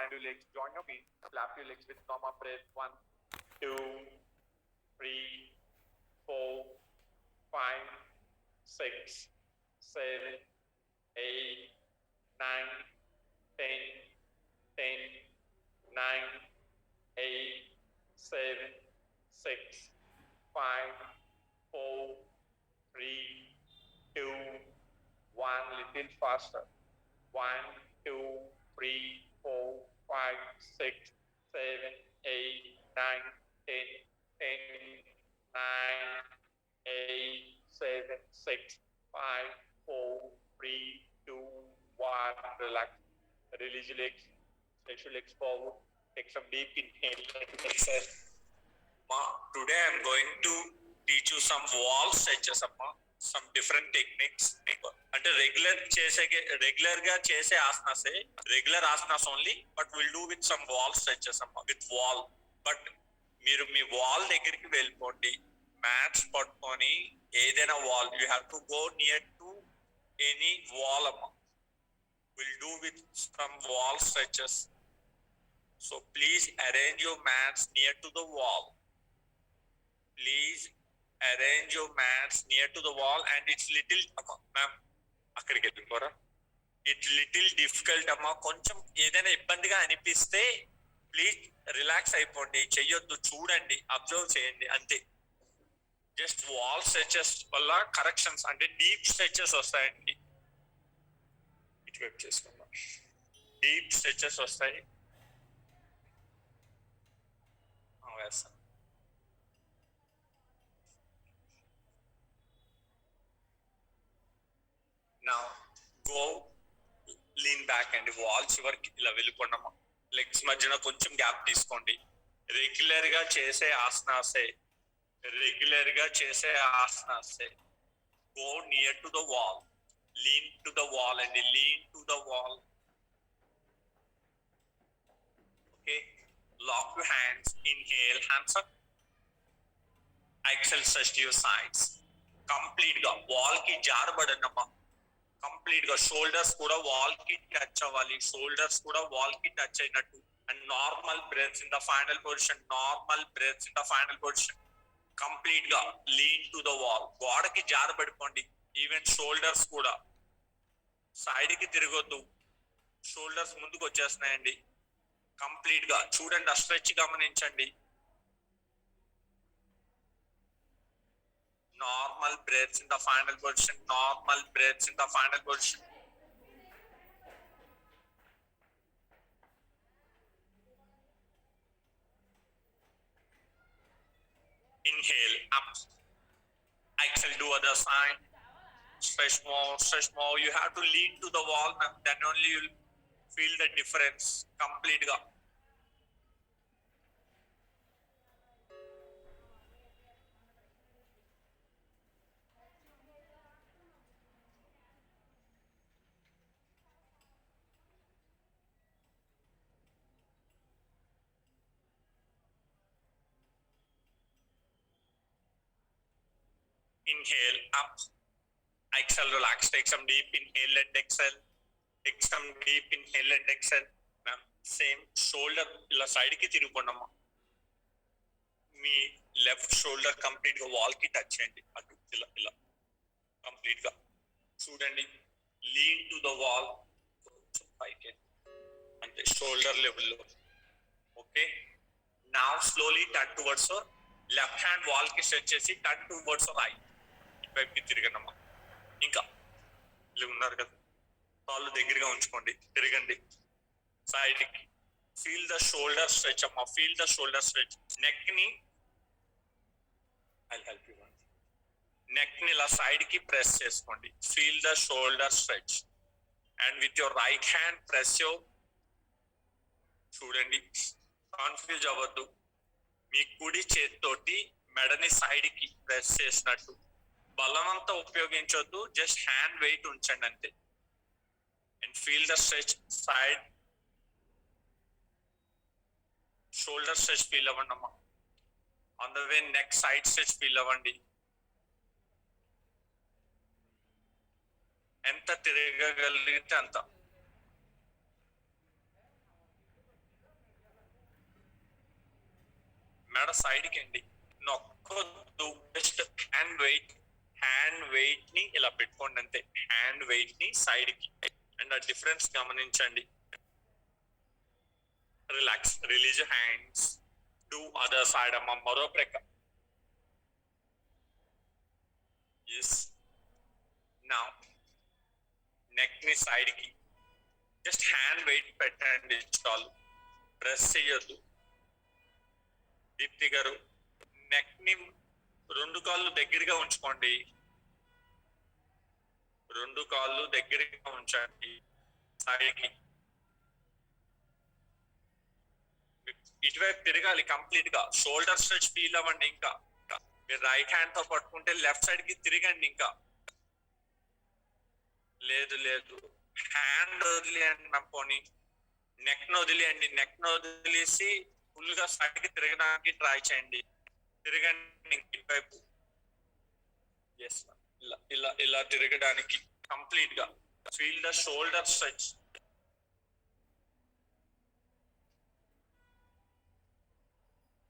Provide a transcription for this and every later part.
Stand your legs, join your feet, flap your legs with normal breath. 1, 2, 3, 4, 5, 6, 7, 8, 9, 10, 10, 9, 8, 7, 6, 5, 4, 3, 2, 1. Little faster. 1, 2, 3, 4, 5, 6, 7, 8, 9, 10, 10, 9, 8, 7, 6, 5, 4, 3, 2, 1. Relax. Release your legs. Stretch your legs forward. Take some deep inhale and exhale. Today I am going to teach you some wall stretches, some different techniques. అంటే regular గా చేసే ఆసనాసే, regular asanas only, but will do with some wall stretches with wall. But మీరు మీ wall దగ్గరికి వెళ్ళిపోండి, mats పట్టుకొని ఏదైనా wall, you have to go near to any wall will do with some wall stretches. So please arrange your mats near to the wall. Please arrange your mats near to the wall, and it's little ma'am అక్కడికి వెళ్ళిపోరా, it's little difficult అమ్మా. కొంచెం ఏదైనా ఇబ్బందిగా అనిపిస్తే please relax అయిపోండి, చెయ్యొద్దు, చూడండి, observe చేయండి, అంతే. జస్ట్ వాల్ స్ట్రెచెస్ వల్ల కరెక్షన్స్ అంటే డీప్ స్ట్రెచెస్ వస్తాయండి. ఇటువైపు చేసుకుందాం. డీప్ స్ట్రెచెస్ వస్తాయి. వేస్తాను. Now go lean back and wall చివరికి ఇలా వెళ్ళిపోండమ్మా. లెగ్స్ మధ్యన కొంచెం గ్యాప్ తీసుకోండి. రెగ్యులర్ గా చేసే ఆసనాసే, రెగ్యులర్ గా చేసే ఆసనాసే. Go near to the wall, lean to the wall and lean to the wall. Okay, lock your hands, inhale, hands up, exhale, stretch to your sides. Complete గా wall కి జారబడనమ్మా. Complete గా shoulders కూడా wall కి touch అవ్వాలి, shoulders కూడా wall కి touch అయినట్టు. And normal breaths in the final position, normal breaths in the final position. Complete గా లీన్ టు ద వాల్, గోడకి జారబడిపోండి. ఈవెన్ షోల్డర్స్ కూడా సైడ్ కి తిరగొద్దు, షోల్డర్స్ ముందుకు వచ్చేస్తున్నాయండి. కంప్లీట్ గా చూడండి, ఆ స్ట్రెచ్ గమనించండి. Normal breaths in the final position, normal breaths in the final position. Inhale up, exhale to other side. Stretch more. You have to lean to the wall, then only you'll feel the difference. Complete ga. Inhale up, exhale, relax. Take some deep inhale and exhale. Take some deep inhale and exhale. Same shoulder ఇలా side కి తిరిగిపోండమ్మా. మీ left shoulder complete గా wall కి touch చేయండి, అటు ఇలా ఇలా complete గా చూడండి. లీన్ టు ద వాల్, కొంచెం పైకి అంటే షోల్డర్ లెవెల్లో. Okay, now slowly turn towards left hand wall కి స్ట్రెచ్ చేసి టర్న్ టువర్డ్స్ రైట్. వైపుకి తిరగండమ్మా. ఇంకా ఇలా ఉన్నారు కదా, కాళ్ళు దగ్గరగా ఉంచుకోండి, తిరగండి సైడ్ కి. ఫీల్ ద షోల్డర్ స్ట్రెచ్ అమ్మా, feel the shoulder stretch. Neck ని ఐ హెల్ప్ యూ, నెక్ ని ఇలా సైడ్ కి ప్రెస్ చేసుకోండి. Feel the shoulder stretch and with your right hand press your. చూడండి, కన్ఫ్యూజ్ అవ్వద్దు. మీ కుడి చేతితోటి మెడని సైడ్ కి ప్రెస్ చేసినట్టు, బలమంతా ఉపయోగించొద్దు, జస్ట్ హ్యాండ్ వెయిట్ ఉంచండి అంతే. And feel the stretch side. Shoulder stretch feel అవ్వండి అమ్మా. On the way neck side stretch feel అవ్వండి. ఎంత తిరగగలిగితే అంత. మెడ సైడ్ కి అండి, నొక్కొద్దు. జస్ట్ హ్యాండ్ వెయిట్ ని ఇలా పెట్టుకోండి అంతే. హ్యాండ్ వెయిట్ ని సైడ్ కి, అండ్ ఆ డిఫరెన్స్ గమనించండి. Relax, release hands, do other side అమ్మ. మరో ప్రక్క. ఎస్. నౌ నెక్ ని సైడ్ కి, జస్ట్ హ్యాండ్ వెయిట్ పెట్టండి చాలు, ప్రెస్ చేయొద్దు. దీప్తి గారు, నెక్ ని రెండు కాళ్ళు దగ్గరగా ఉంచుకోండి, రెండు కాళ్ళు దగ్గరగా ఉంచండి సైడ్ కి. ఇటువైపు తిరగాలి కంప్లీట్ గా. షోల్డర్ స్ట్రెచ్ ఫీల్ అవ్వండి. ఇంకా మీరు రైట్ హ్యాండ్ తో పట్టుకుంటే లెఫ్ట్ సైడ్ కి తిరగండి. ఇంకా లేదు లేదు, హ్యాండ్ వదిలేయండి మ్యామ్. పోనీ నెక్ ను వదిలేయండి. నెక్ ను వదిలేసి ఫుల్ గా సైడ్ కి తిరగడానికి ట్రై చేయండి. తిరగండి ఇటువైపు. ఎస్, ఇలా ఇలా ఇలా తిరగడానికి కంప్లీట్ గా. Feel the shoulder stretch.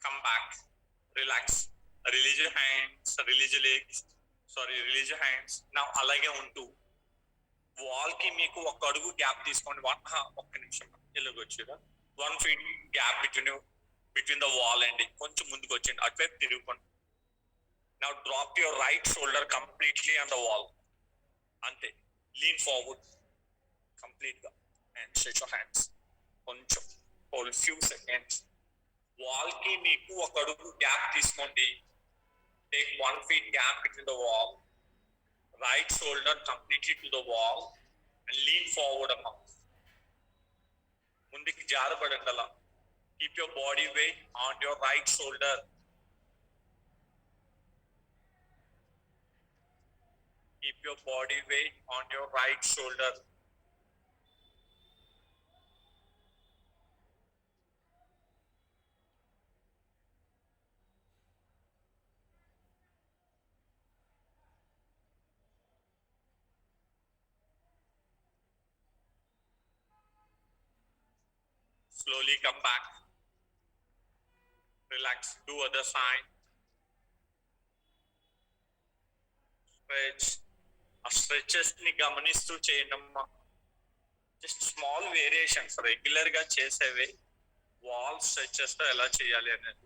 Come back, relax, release your hands, release your legs, release your hands. Now అలాగే ఉంటూ వాల్ కి మీకు ఒక అడుగు గ్యాప్ తీసుకోండి. ఒక్క నిమిషం ఎలాగొచ్చురా. 1 feet gap between the wall అండి. కొంచెం ముందుకు వచ్చేయండి, అటువైపు తిరుగుకోండి. Now drop your right shoulder completely on the wall. అంతే. Lean forward complete గా and stretch your hands. కొంచెం hold few seconds. వాల్ కి మీకు ఒక అడుగు గ్యాప్ తీసుకోండి. Take 1 feet gap between the wall. Right shoulder completely to the wall and lean forward అమ్మా. ముందుకి జారపడండి అలా. Keep your body weight on your right shoulder. Keep your body weight on your right shoulder. Slowly come back. Relax. Do other side. Stretch. ఆ stretches ని గమనిస్తూ చేయడమ్మా. Just small variations, regular గా చేసేవి. Wall stretches తో ఎలా చేయాలి అనేది.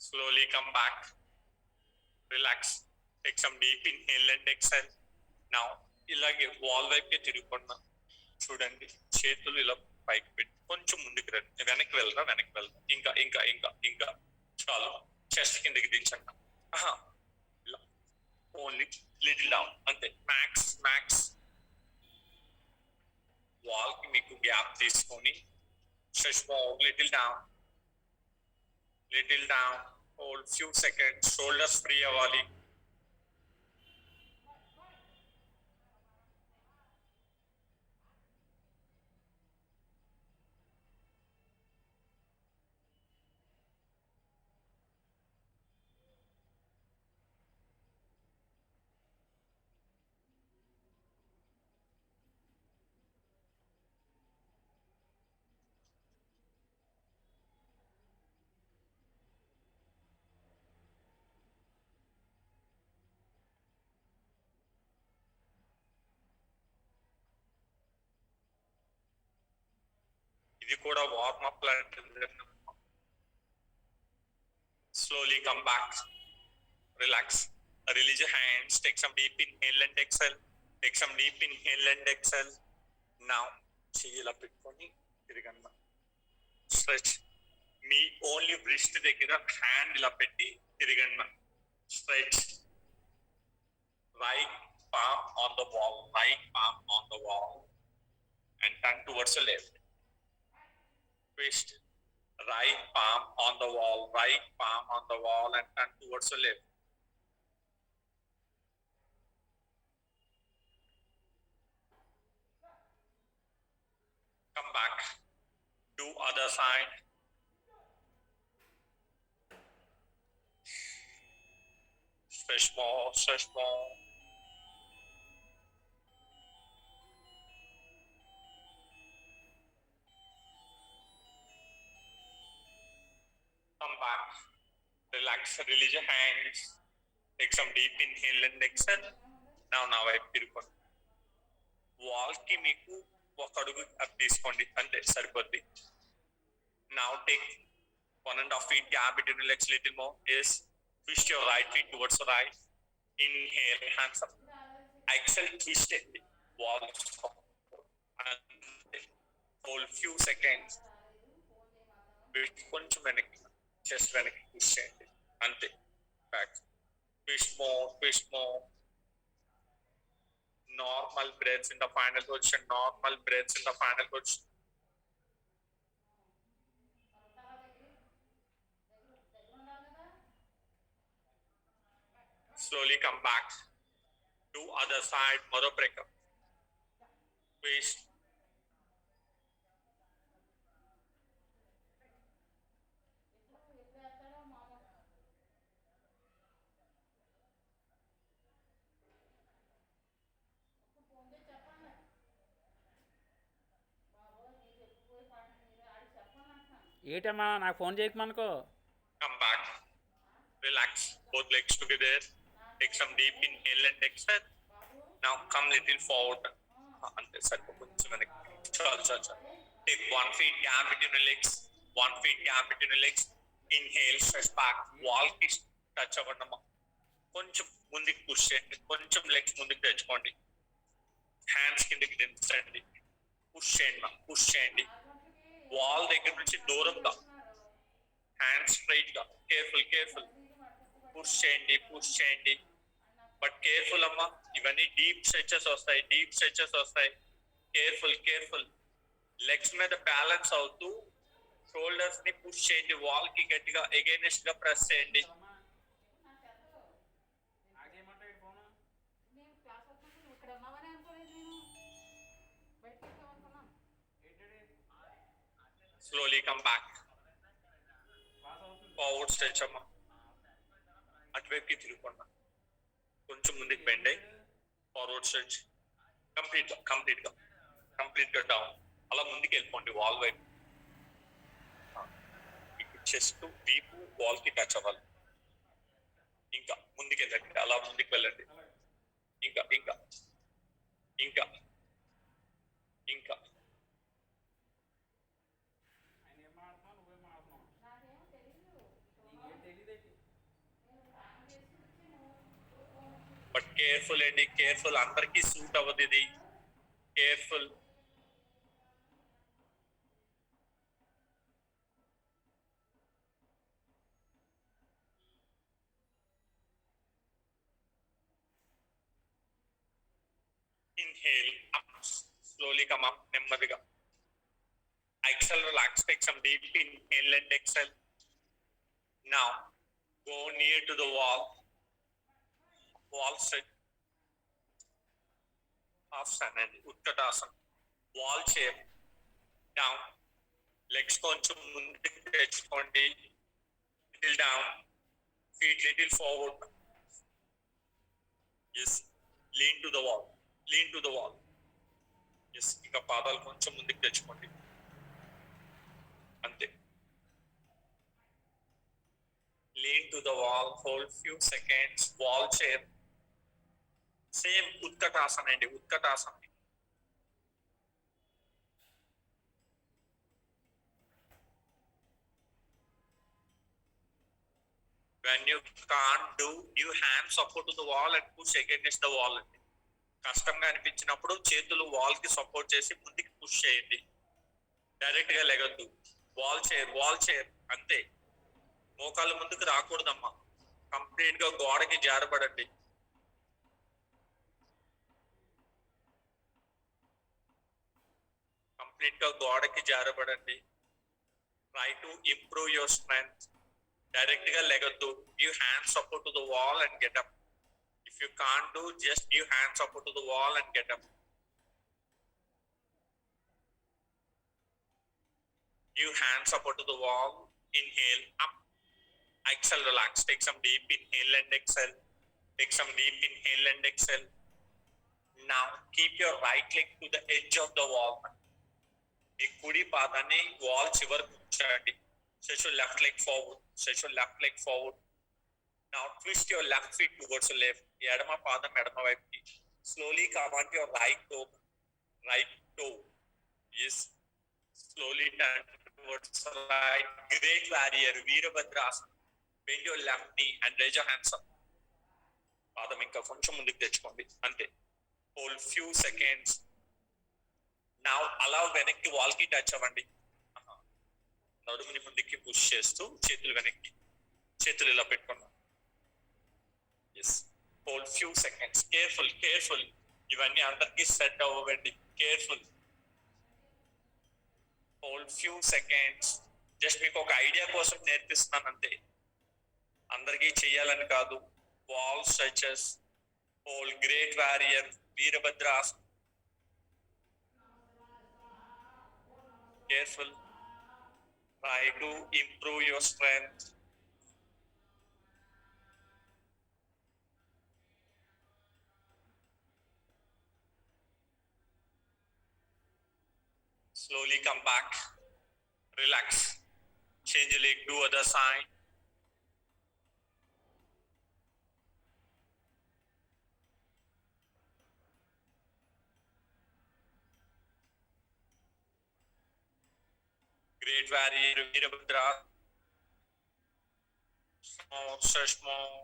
Slowly come back. Relax. Take some deep inhale and exhale. Now ఇలాగే వాల్ వైపుకి తిరుగుకున్నా చూడండి. చేతులు ఇలా పైకి పెట్టి కొంచెం ముందుకు రండి. వెనక్కి వెళ్దా, ఇంకా ఇంకా ఇంకా ఇంకా చాలు. చెస్ట్ కిందకి దించండి. ఇలా ఓన్లీ లిటిల్ డౌన్ అంతే. మ్యాక్స్ వాల్ కి మీకు గ్యాప్ తీసుకొని stretch forward, little down. Hold few seconds. Shoulders free అవ్వాలి. ఇది కూడా వార్మ్ అప్ లాంటిది. Slowly come back. Relax. Release your hands. Take some deep inhale and exhale. Now ఇలా పెట్టుకొని తిరగండి. స్ట్రెచ్. మీ ఓన్లీ బ్రిస్ట్ దగ్గర హ్యాండ్ ఇలా పెట్టి తిరగండి. Stretch. Right palm on the wall and turn towards the left. Twist. Right palm on the wall, right palm on the wall, and turn towards the left. Come back. Do other side. Stretch more, stretch more. Come back. Relax, release your hands. Take some deep inhale and exhale. Now వైపు తిరుగుకోండి. వాల్కి మీకు ఒక అడుగు up తీసుకోండి, అంతే సరిపోద్ది. Now take 1.5 feet gap between your legs, little more. Yes, twist your right feet towards the right. Inhale, hands up. Exhale, twist it. Walls up. Hold few seconds. కొంచెం వెనక్కి, చెస్ట్ వెనక్కి పుష్ చేయండి, అంతే. Back. Twist more, twist more. Normal breaths in the final position. Normal breaths in the final position. Slowly come back. Do other side. Mother breakup. Twist. ఏటమ్మా నాకు phone చేయకమనుకో. Come back. Relax. Both legs together. Take some deep inhale and exhale. Now come little forward. అంతే సరిపోతుంది. చాలు. Take 1 feet gap between your legs. 1 feet gap between your legs. Inhale, stretch back. Wall కి touch అవ్వండమ్మా. కొంచెం ముందుకు push చేయండి. కొంచెం legs ముందుకు తెచ్చుకోండి. హ్యాండ్స్ కిందకి దించండి. పుష్ చేయండి. వాల్ దగ్గర నుంచి దూరంగా, హ్యాండ్స్ స్ట్రైట్ గా. కేర్ఫుల్. పుష్ చేయండి. బట్ కేర్ఫుల్ అమ్మా, ఇవన్నీ డీప్ స్ట్రెచెస్ వస్తాయి. కేర్ఫుల్. లెగ్స్ మీద బ్యాలెన్స్ అవుతూ షోల్డర్స్ ని పుష్ చేయండి. వాల్ కి గట్టిగా ఎగైనెస్ట్ గా ప్రెస్ చేయండి. Slowly come back. Forward stretch అమ్మా. అటువైపుకి తిరుగుకోండి. కొంచెం ముందుకు బెండ్ అయ్యి ఫార్వర్డ్ స్ట్రెచ్. కంప్లీట్ గా డౌన్. అలా ముందుకు వెళ్ళిపోండి వాల్ వైపు. చెస్ట్, వీపు వాల్ కి టచ్ అవ్వాలి. ఇంకా ముందుకు వెళ్ళండి. అలా ముందుకు వెళ్ళండి. ఇంకా బట్ కేర్ఫుల్. అందరికీ సూట్ అవ్వదు ఇది. Careful. Inhale up. Slowly come up. నెమ్మదిగా. Exhale, relax. Take some deep inhale and exhale. Now go near to the wall. Wall sit. Half stand and Utkatasana. Wall shape. Down. Legs కొంచెం ముందుకు తెచ్చుకోండి. Little down. Feet little forward. Yes. Lean to the wall. Yes. ఇంకా పాదాలు కొంచెం ముందుకు తెచ్చుకోండి, అంతే. Lean to the wall. Hold few seconds. Wall chair. Same Utkatasana అండి. When you can't do, you hand support to the wall and push against the wall అండి. కష్టంగా అనిపించినప్పుడు చేతులు వాల్ కి సపోర్ట్ చేసి ముందుకు పుష్ చేయండి. డైరెక్ట్ గా లెగద్దు. వాల్ చైర్ అంతే. మోకాళ్ళు ముందుకు రాకూడదమ్మా. కంప్లీట్ గా గోడకి జారబడండి. Try to improve your strength. Direct ga legaddu. Give hand support to the wall and get up. If you can't do, just give hand support to the wall and get up. Give hand support to the wall. Inhale up. Exhale, relax. Take some deep inhale and exhale. Take some deep inhale and exhale. Now keep your right leg to the edge of the wall. మీ కుడి పాదాన్ని wall చివరకు ఉంచండి. Stretch your left leg forward. Stretch your left leg forward. Now twist your left feet towards the left. ఎడమ పాదం ఎడమ వైపుకి. Slowly come on your right toe. Right toe. Yes. Slowly turn towards the right. Great warrior. Veerabhadrasana. Bend your left knee and raise your hands up. పాదం ఇంకా కొంచెం ముందుకు తెచ్చుకోండి. అంతే. Hold few seconds. Now allow వెనక్కి wall కి touch అవ్వండి. నడుముని ముందుకి పుష్ చేస్తూ చేతులు వెనక్కి. చేతులు ఇలా పెట్టుకున్నాం. Yes. Hold few seconds. Careful. ఇవన్నీ అందరికీ సెట్ అవ్వండి. Careful. Hold few seconds. Just మీకు ఒక ఐడియా కోసం నేర్పిస్తున్నాను అంతే. అందరికీ చెయ్యాలని కాదు. Wall stretches. Hold great warrior. Virabhadrasana. Careful. Try to improve your strength. Slowly come back. Relax. Change your leg to other side. Great warrior, Veerabhadra. Small, stretch more.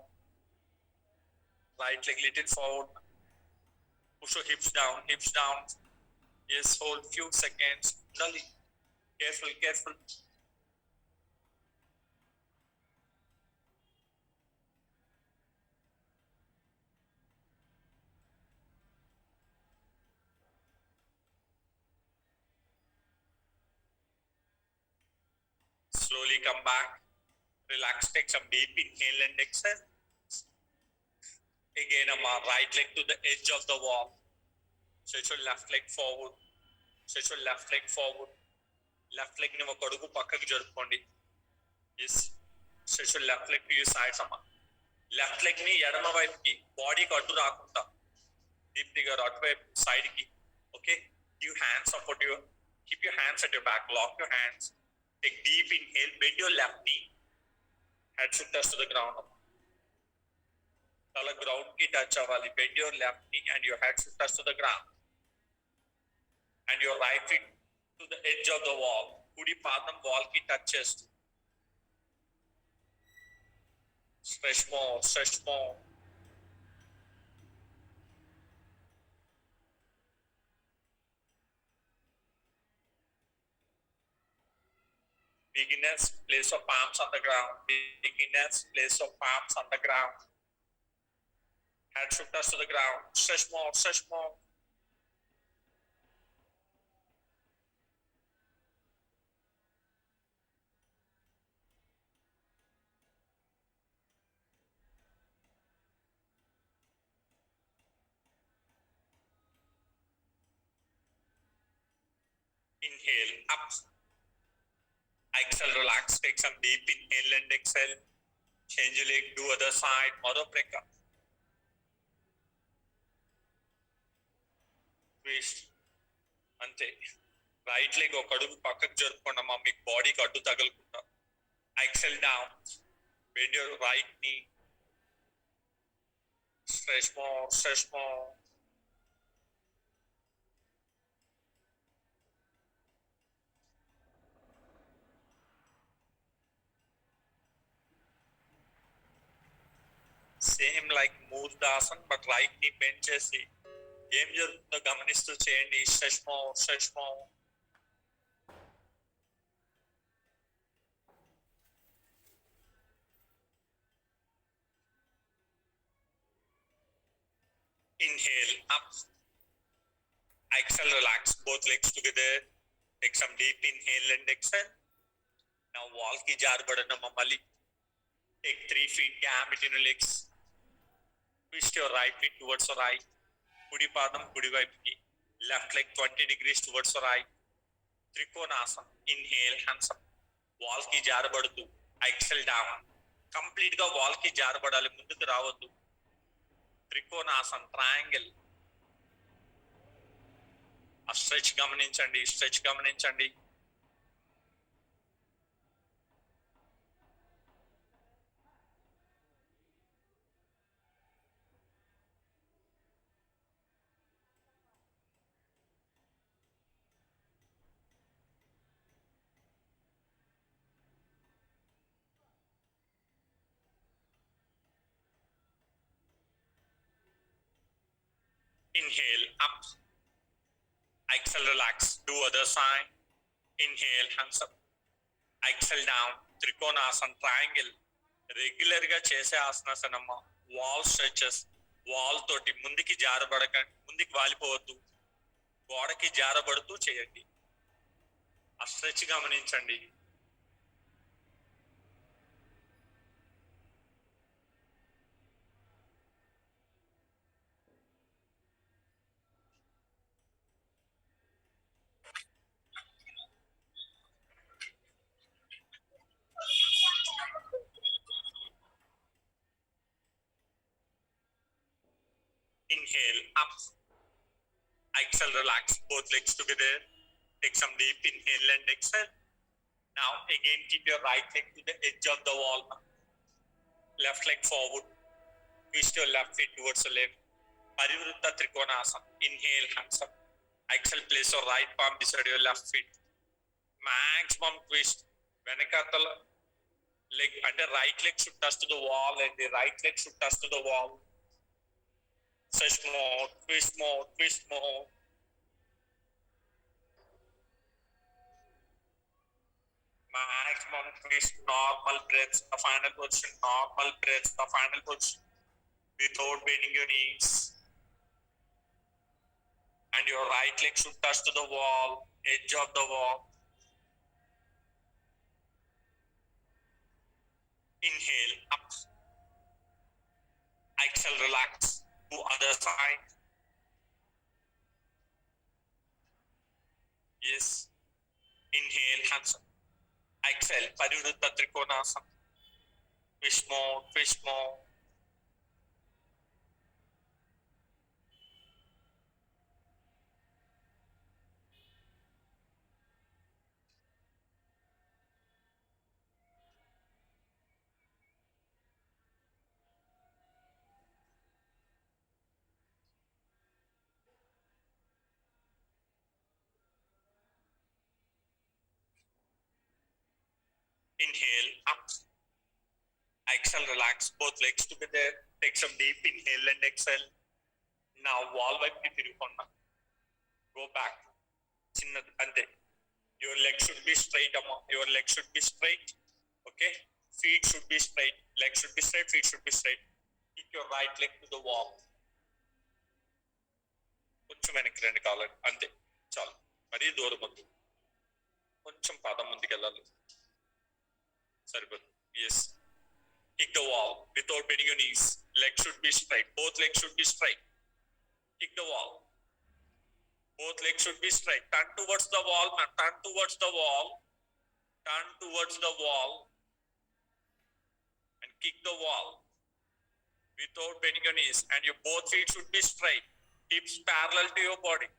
Right leg little forward. Push your hips down. Yes, hold few seconds. Slowly. Careful. Slowly come back. Relax. Take some deep inhale and exhale. Again, right leg to the edge of the wall. Stretch your left leg forward. Left leg ni oka adugu pakkaki jarupukondi. Yes. Stretch your left leg to your sides amma. Left leg ni edama వైపుకి body కి అడ్డు రాకుండా దీప్తి గారు అటువైపు side కి. Okay. Give hands support your. Keep your hands at your back. Lock your hands. Take deep inhale. Bend your left knee. Head should touch to the ground. Tala ground ki touch avali. Bend your left knee and your head should touch to the ground. And your right feet to the edge of the wall. Kudi padam wall ki touch chestu. Stretch more. Beginners, place your palms on the ground. Head should touch to the ground. Stretch more. Inhale up. Exhale, relax. Take some deep inhale and exhale. Change your leg to other side. Madhapreka. Twist. Ante. Right leg oka adugu pakkaki jarupukoండమ్మా. మీకు బాడీకి అడ్డు తగలకుండా. Exhale down. Bend your right knee. Stretch more. Same like Murdasana, but right knee bend చేసి ఏం జరుగుతుందో గమనిస్తూ చేయండి. Stretch more. Inhale up. Exhale, relax both legs together. Take some deep inhale and exhale. Now wall ki jaarabadana mali. Take 3 feet gap between your legs. Twist your right feet towards the right. Kudi padam kudi vaipiki. Left leg 20 degrees towards the right. Trikonasana. Inhale, hands up. Wall ki jaarabadadu. Exhale down. Complete ga wall ki jaarabadali munduku raavaddu. Trikonasana, triangle. A stretch gamaninchandi, stretch gamaninchandi. Inhale, up. Exhale, relax. Do other side. Inhale, hands up. Exhale down. Trikonasana, triangle. Regular గా చేసే ఆసనాస్ అన్నమ్మా. Wall stretches. Wall తోటి ముందుకి జారబడకండి, ముందుకి వాలిపోవద్దు, గోడకి జారబడుతూ చేయండి. ఆ stretch గమనించండి. Inhale, up. Exhale, relax both legs together. Take some deep inhale and exhale. Now again keep your right leg to the edge of the wall. Left leg forward. Twist your left feet towards the left. Parivrutta Trikonasana. Inhale, hands up. Exhale, place your right palm beside your left feet. Maximum twist. Venakatala leg and the right leg should touch to the wall and the right leg should touch to the wall. Stretch more, twist more, twist more. Maximum twist, normal breaths, the final position, normal breaths, the final position. Without bending your knees. And your right leg should touch to the wall, edge of the wall. Inhale, up. Exhale, relax. To other side. Yes. Inhale, hands up. Exhale, Parivrutta Trikonasana. Twist more, twist more. Inhale, up. Exhale, relax both legs together. Take some deep inhale and exhale. Now wall wipe tirukonna. Go back. Chinnadu ante. Your leg should be straight, amma. Your leg should be straight. Okay? Feet should be straight. Leg should be straight. Feet should be straight. Kick your right leg to the wall. కొంచెం వెనక్కి రండి కావాలి అంతే చాలు. మరీ దూరం వద్దు, కొంచెం పాదం ముందుకు వెళ్ళాలి. సరిపోదు. Yes. Kick the wall without bending your knees. Leg should be straight. Both legs should be straight. Kick the wall. Both legs should be straight. Turn towards the wall. Turn towards the wall. Turn towards the wall. And kick the wall without bending your knees. And your both feet should be straight. Hips parallel to your body.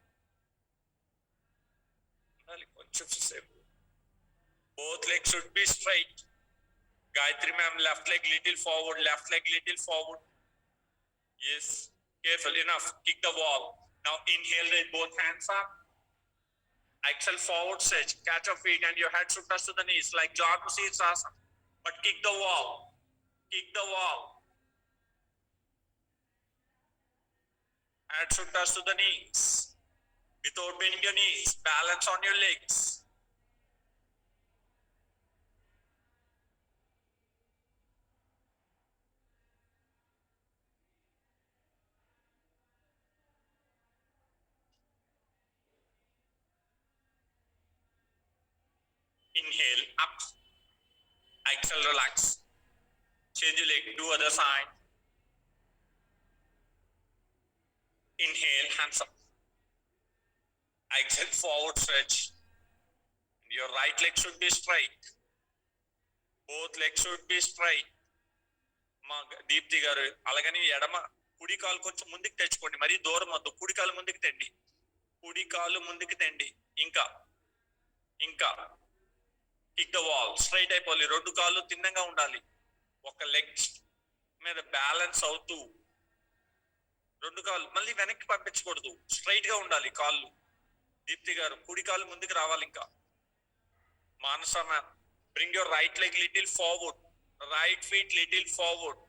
Both legs should be straight. Gayatri ma'am, left leg little forward, left leg little forward. Yes, careful enough. Kick the wall. Now inhale, raise both hands up. Exhale, forward stretch. Catch your feet and your head should touch to the knees like Janu Sirsasana. But kick the wall. Kick the wall. Head should touch to the knees. Without bending your knees. Balance on your legs. Inhale, up. Axel relax. Change your leg, do other side. Inhale, hands up. Exhale, forward stretch. Your right leg should be straight. Both legs should be straight. మా దీప్తి గారు అలాగని ఎడమ కుడి కాలు కొంచెం ముందుకు తెచ్చుకోండి, మరీ దూరం వద్దు. కుడి కాలు ముందుకు తెండి, కుడి కాలు ముందుకు తెండి. ఇంకా ఇంకా కిక్ ద వాల్. స్ట్రైట్ అయిపోవాలి, రెండు కాళ్ళు తిన్నంగా ఉండాలి. ఒక లెగ్ మీద బ్యాలెన్స్ అవుతూ రెండు కాళ్ళు మళ్ళీ వెనక్కి పంపించకూడదు, స్ట్రైట్ గా ఉండాలి కాళ్ళు. దీప్తి గారు కుడి కాలు ముందుకు రావాలి. ఇంకా Manasa ma'am, bring your right leg little forward, right feet little forward.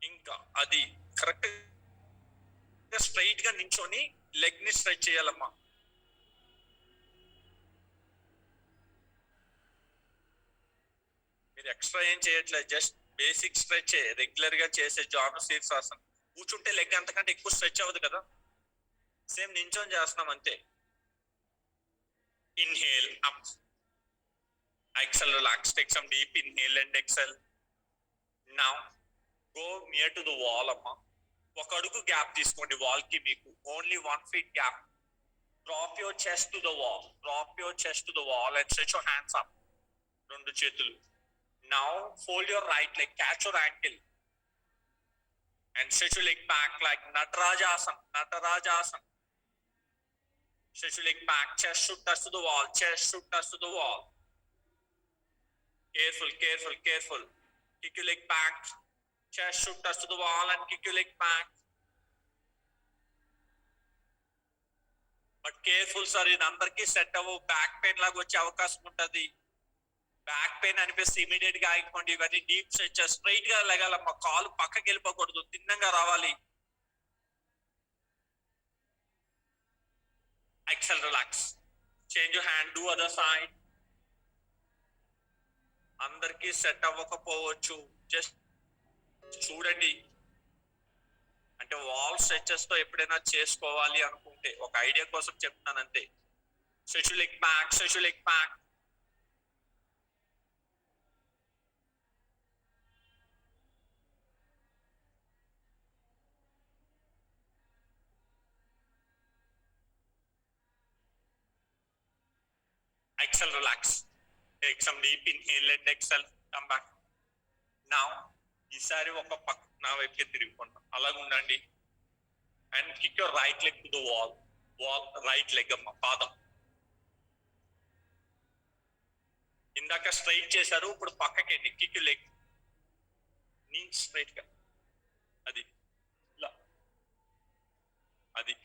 ఇంకా అది కరెక్ట్ గా స్ట్రైట్ గా నించొని లెగ్ ని స్ట్రెచ్ చేయాలమ్మా. మీరు ఎక్స్ట్రా ఏం చేయట్లేదు, జస్ట్ బేసిక్ స్ట్రెచ్ రెగ్యులర్ గా చేసే జాను శీర్షాసనం. కూర్చుంటే లెగ్ అంతకంటే ఎక్కువ స్ట్రెచ్ అవ్వదు కదా, సేమ్ నించొని చేస్తున్నాం అంతే. Inhale up, exhale, relax, take some deep inhale and exhale. Now go near to the wall amma. ఒక అడుగు గ్యాప్ తీసుకోండి వాల్ కి, మీకు only 1 feet gap. Drop your chest to the wall, drop your chest to the wall and stretch your hands up. రెండు చేతులు. Now fold your right leg, catch your ankle and stretch your leg back like Natarajasana, Natarajasana. Stretch your leg back, chest should touch to the wall, chest should touch to the wall. Careful, careful, careful. Kick your leg back. Chest should touch to the wall and kick your leg back. But careful sir, ఇది అందరికీ set అవ్వ, back pain లాగా వచ్చే అవకాశం ఉంటుంది. Back pain అనిపిస్తే immediate గా ఆగిపోండి. ఇవన్నీ డీప్ స్ట్రెచెస్. స్ట్రైట్ గా లెగాలమ్మా, కాలు పక్కకి వెళ్ళిపోకూడదు, తిన్నంగా రావాలి. Exhale, relax. Change your hand, do other side. అందరికీ సెట్ అవ్వకపోవచ్చు, జస్ట్ చూడండి. అంటే వాల్ స్ట్రెచెస్ తో ఎప్పుడైనా చేసుకోవాలి అనుకుంటే ఒక ఐడియా కోసం చెప్తాను అంతే. Stretch leg back, stretch leg back. Exhale, relax. Take some deep inhale and exhale. Come back. Now, ఈసారి ఒక పక్క నా వైపుకి తిరిగిపోండి, అలాగ ఉండండి. And kick your right leg to the wall, wall right leg అమ్మ, పాదం. ఇందాక స్ట్రైట్ చేశారు, ఇప్పుడు పక్కకి అండి. Kick you leg, knee straight గా, అది ఇలా, అది.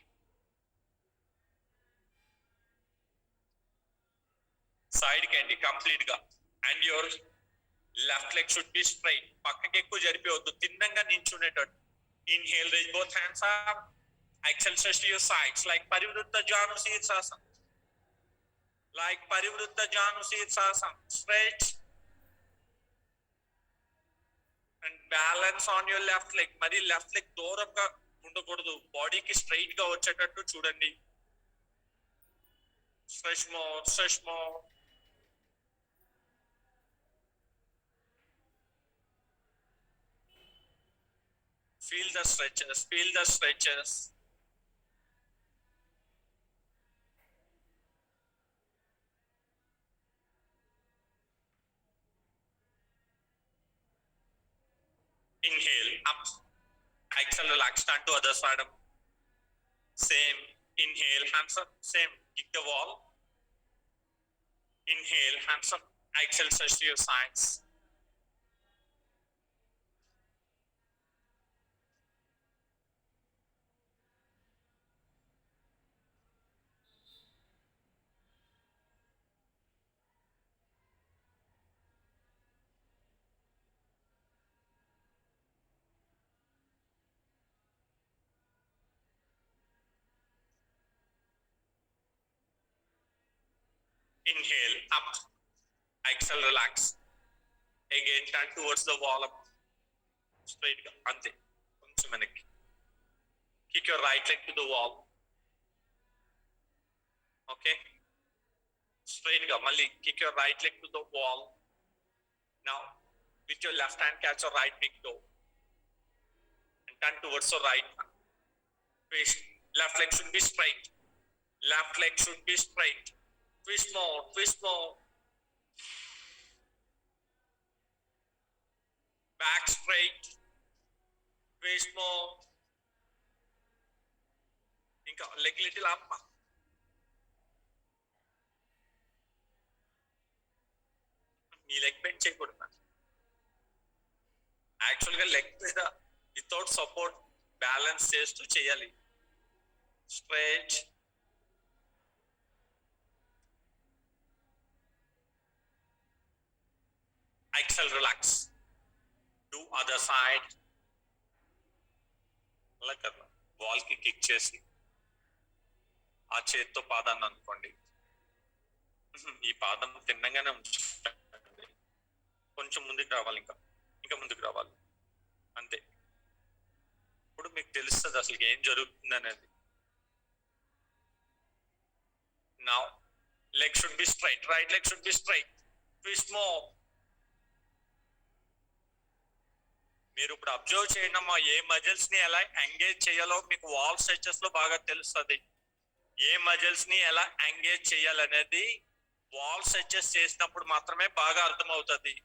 సైడ్ కి అండి కంప్లీట్ గా. And your left leg should be straight, పక్కకి ఎక్కువ జరిపివద్దు, తిన్నంగా నించునేటట్టు. Inhale, raise both hands up. Exhale stretch your sides like Parivrtta Janu Sirshasana, like Parivrtta Janu Sirshasana. Stretch and balance on your left leg. మరి లెఫ్ట్ లెగ్ దూరంగా ఉండకూడదు, బాడీకి స్ట్రైట్ గా వచ్చేటట్టు చూడండి. Stretch more, stretch more. Feel the stretches, feel the stretches. Inhale, up. Exhale, relax, turn to other side. Same. Inhale, hands up. Same. Kick the wall. Inhale, hands up. Exhale, stretch to your sides. Inhale, up. Exhale, relax. Again, turn towards the wall. Up. Straight గా అంతే, కొంచెం వెనక్కి. Kick your right leg to the wall. Okay. Straight గా మళ్ళీ kick your right leg to the wall. Now, with your left hand, catch your right big toe and turn towards the right one. Twist. Left leg should be straight. Left leg should be straight. Twist more, twist more. Back straight. Twist more. Inka leg little up. నీ leg bend చేయకూడదు. యాక్చువల్గా leg మీద without support balance చేస్తూ చేయాలి. Stretch. Exhale relax. Do other side. అలా కదా wall కి kick చేసి ఆ చేతితో పాదాన్ని అనుకోండి. ఈ పాదం తిన్నగానే ఉంచండి. కొంచెం ముందుకు రావాలి, ఇంకా ముందుకు రావాలి, అంతే. ఇప్పుడు మీకు తెలుస్తుంది అసలు ఏం జరుగుతుంది అనేది. Now leg should be straight. Right leg should be straight. Twist more. మీరు ఇప్పుడు అబ్జర్వ్ చేయండి అమ్మా, ఏ మజిల్స్ ని ఎలా ఎంగేజ్ చేయాలో మీకు వాల్ స్ట్రెచెస్ లో బాగా తెలుస్తుంది. ఏ మజిల్స్ ని ఎలా ఎంగేజ్ చేయాలనేది వాల్ స్ట్రెచెస్ చేసినప్పుడు మాత్రమే బాగా అర్థమవుతుంది.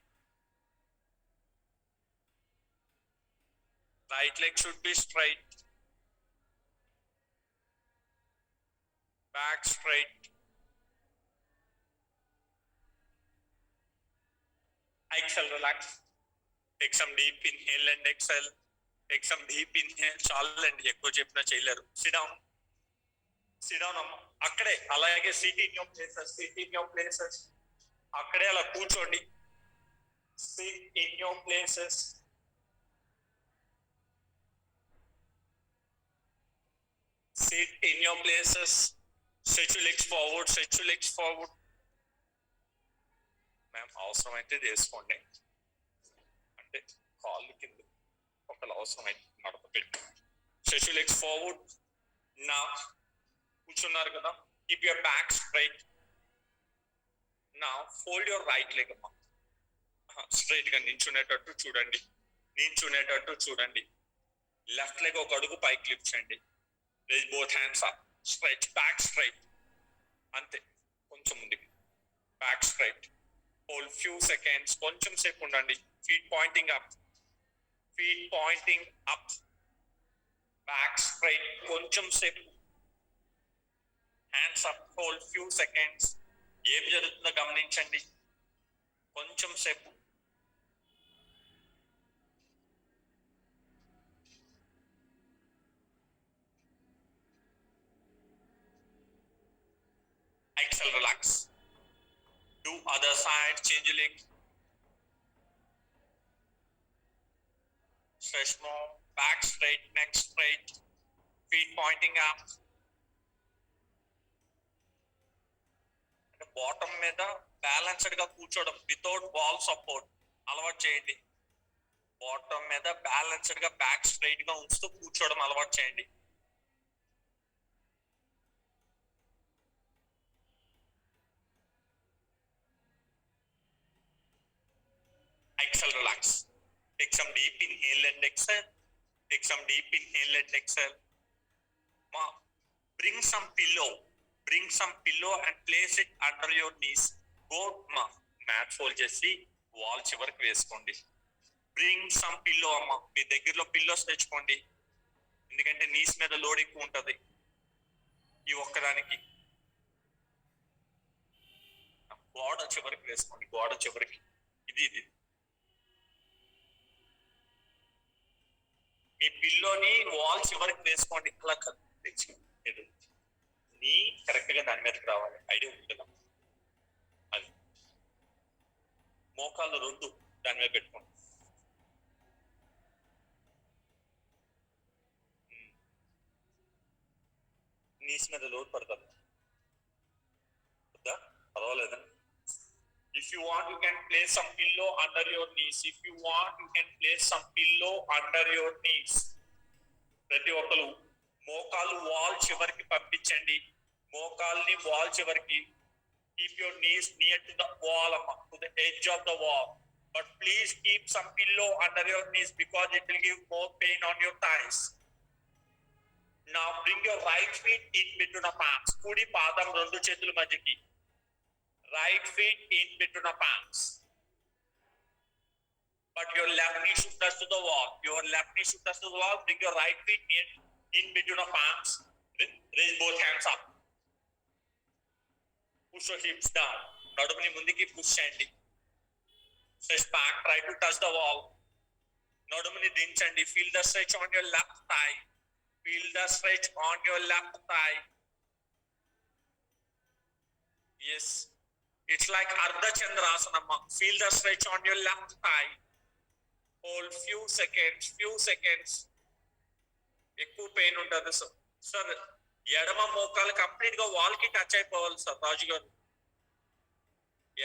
Right leg should be straight. Back straight. Exhale, relax. Take some deep inhale and exhale. Take some deep inhale. చాలండి, ఎక్కువ చెప్పినా చేయలేరు. Sit down. Sit down అమ్మ. అక్కడే అలాగే sit in your places. Sit in your places. అక్కడే అలా కూర్చోండి. Sit in your places. Sit in your places. Stretch your legs forward. Stretch your legs forward. Ma'am, అవసరమైతే చేసుకోండి. అంటే కాళ్ళు కింద ఒకళ్ళు అవసరమైతే నడప పెట్టి. Stretch your legs forward. Now, కూర్చున్నారు కదా, keep your back straight. Now, fold your right leg అమ్మా. స్ట్రైట్ గా నించునేటట్టు చూడండి. నించునేటట్టు చూడండి. లెఫ్ట్ లెగ్ ఒక అడుగు పైకి లిఫ్ట్ చేయండి. Raise both hands up. Straight. Back straight. అంతే. కొంచెం ముందుకి. Back straight. Hold few seconds. కొంచెం సేపు ఉండండి. Feet pointing up. Feet pointing up. Back straight. కొంచెం సేపు. Hands up. Hold few seconds. ఏం జరుగుతుందో గమనించండి. కొంచెం సేపు. Exhale, relax. Do other side, change your leg. Stretch more. Back straight, neck straight. Feet pointing up. Bottom మీద balanced గా కూర్చోవడం వితౌట్ వాల్ సపోర్ట్ అలవాటు చేయండి. బాటమ్ మీద బ్యాలెన్స్డ్ గా బ్యాక్ స్ట్రైట్ గా ఉంచుతూ కూర్చోవడం అలవాటు చేయండి. Exhale, relax. Take some deep inhale and exhale. Take some deep inhale and exhale. Ma, bring some pillow. Bring some pillow and place it under your knees. Go, ma. Mat fold చేసి wall చివరికి వేసుకోండి. Bring some pillow అమ్మా. మీ దగ్గరలో pillows తెచ్చుకోండి. ఎందుకంటే knees మీద load ఎక్కువ ఉంటుంది ఈ ఒక్కదానికి. గోడ చివరికి వేసుకోండి. గోడ చివరికి. ఇది మీ పిల్లోని వాల్ చివరికి వేసుకోండి. అలా తెచ్చుకోండి. నీ కరెక్ట్ గా దాని మీదకి రావాలి. ఐడియా ఉంటుంది. అది మోకాళ్ళు రెండు దాని మీద పెట్టుకోండి. నీస్ మీద లోడ్ పడుతుంది. పర్వాలేదా? If you want, you can place some pillow under your knees. If you want, you can place some pillow under your knees. ప్రతి ఒక్కరు మోకాలు వాల్ చివరికి పంపించండి. మోకాల్ని వాల్ చివరికి. Keep your knees near to the wall, to the edge of the wall. But please keep some pillow under your knees because it will give more pain on your thighs. Now bring your right feet in between the palms. Kudi padam rendu chetulu madhyaki. Right feet in between the palms. But your left knee should touch to the wall. Your left knee should touch to the wall. Bring your right feet in between the palms. Raise both hands up. Push your hips down. నడుముని ముందుకి push చేయండి. Stretch back. Try to touch the wall. నడుముని దించండి. Feel the stretch on your left thigh. Feel the stretch on your left thigh. Yes. It's like Ardha Chandrasana. Feel the stretch on your left thigh. Hold few seconds. ఎక్కువ pain ఉంటుంది sir. ఎడమ మోకాలు complete గా wall కి touch అయిపోవాలి sir రాజు గారు.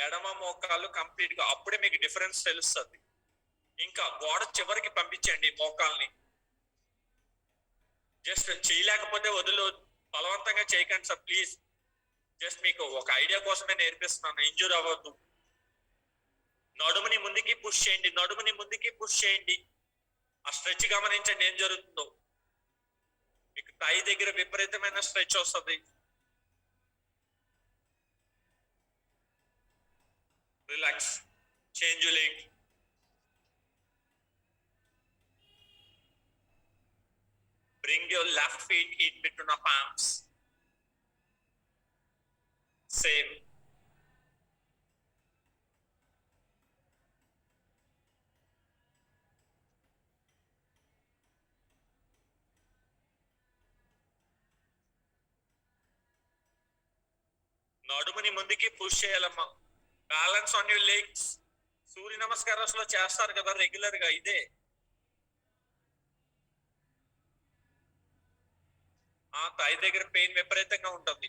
ఎడమ మోకాలు కంప్లీట్ గా, అప్పుడే మీకు డిఫరెన్స్ తెలుస్తుంది. ఇంకా గోడ చివరికి పంపించండి మోకాల్ని. జస్ట్ చేయలేకపోతే వదిలి బలవంతంగా చేయకండి సార్ ప్లీజ్. జస్ట్ మీకు ఒక ఐడియా కోసమే నేర్పిస్తున్నాను, ఇంజూర్ అవ్వద్దు. నడుముని ముందుకి పుష్ చేయండి. ఆ స్ట్రెచ్ గమనించండి ఏం జరుగుతుందో. మీకు టై దగ్గర విపరీతమైన స్ట్రెచ్ వస్తుంది. Relax. Change leg. Bring your left feet in between the palms. Same. నడుముని ముందుకి పుష్ చేయాలమ్మా. Balance on your legs. సూర్య నమస్కారాలు చేస్తారు కదా రెగ్యులర్ గా, ఇదే. ఆ థై దగ్గర పెయిన్ విపరీతంగా ఉంటుంది.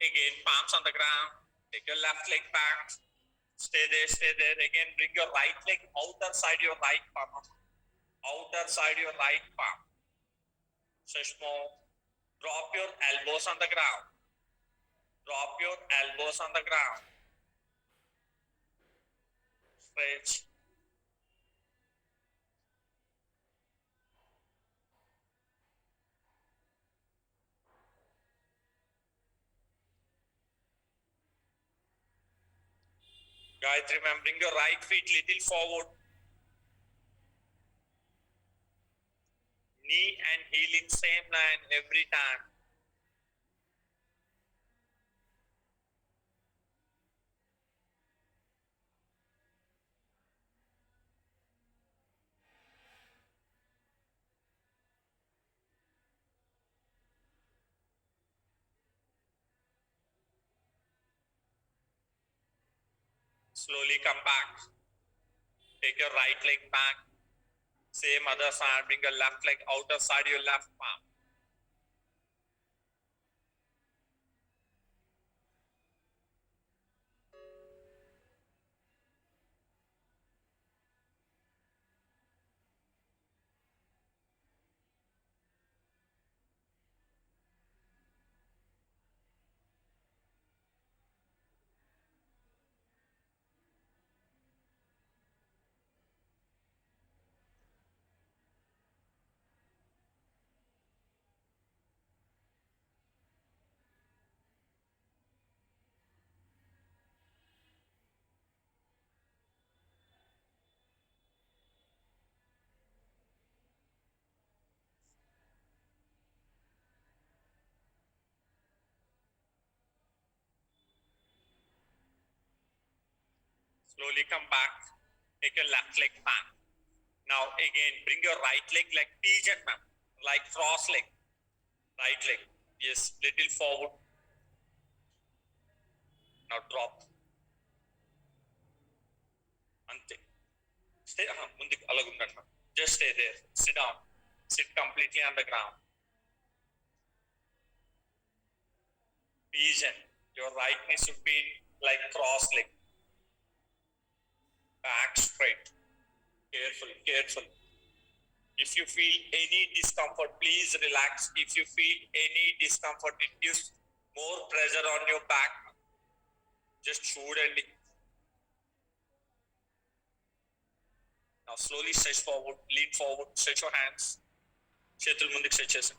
Again, palms on the ground. Take your left leg back. Stay there. Again, bring your right leg outer side your right palm. Stretch more. Drop your elbows on the ground. Stretch. Gayatri ma'am, bring your right feet little forward. Knee and heel in same line every time. Slowly come back. Take your right leg back. Same other side. Bring your left leg outer side your left palm. Slowly come back. Take your left leg back. Now again, bring your right leg like pigeon, ma'am. Like cross leg. Right leg. Yes, little forward. Now drop. Ante. Stay. Mundik alagundandi, ma'am. Just stay there. Sit down. Sit completely on the ground. Pigeon. Your right knee should be like cross leg. Back straight. Careful. If you feel any discomfort, please relax. If you feel any discomfort, it gives more pressure on your back. Just చూడండి. Now slowly stretch forward, lean forward, stretch your hands. చేతులు ముందుకు stretch చేసి.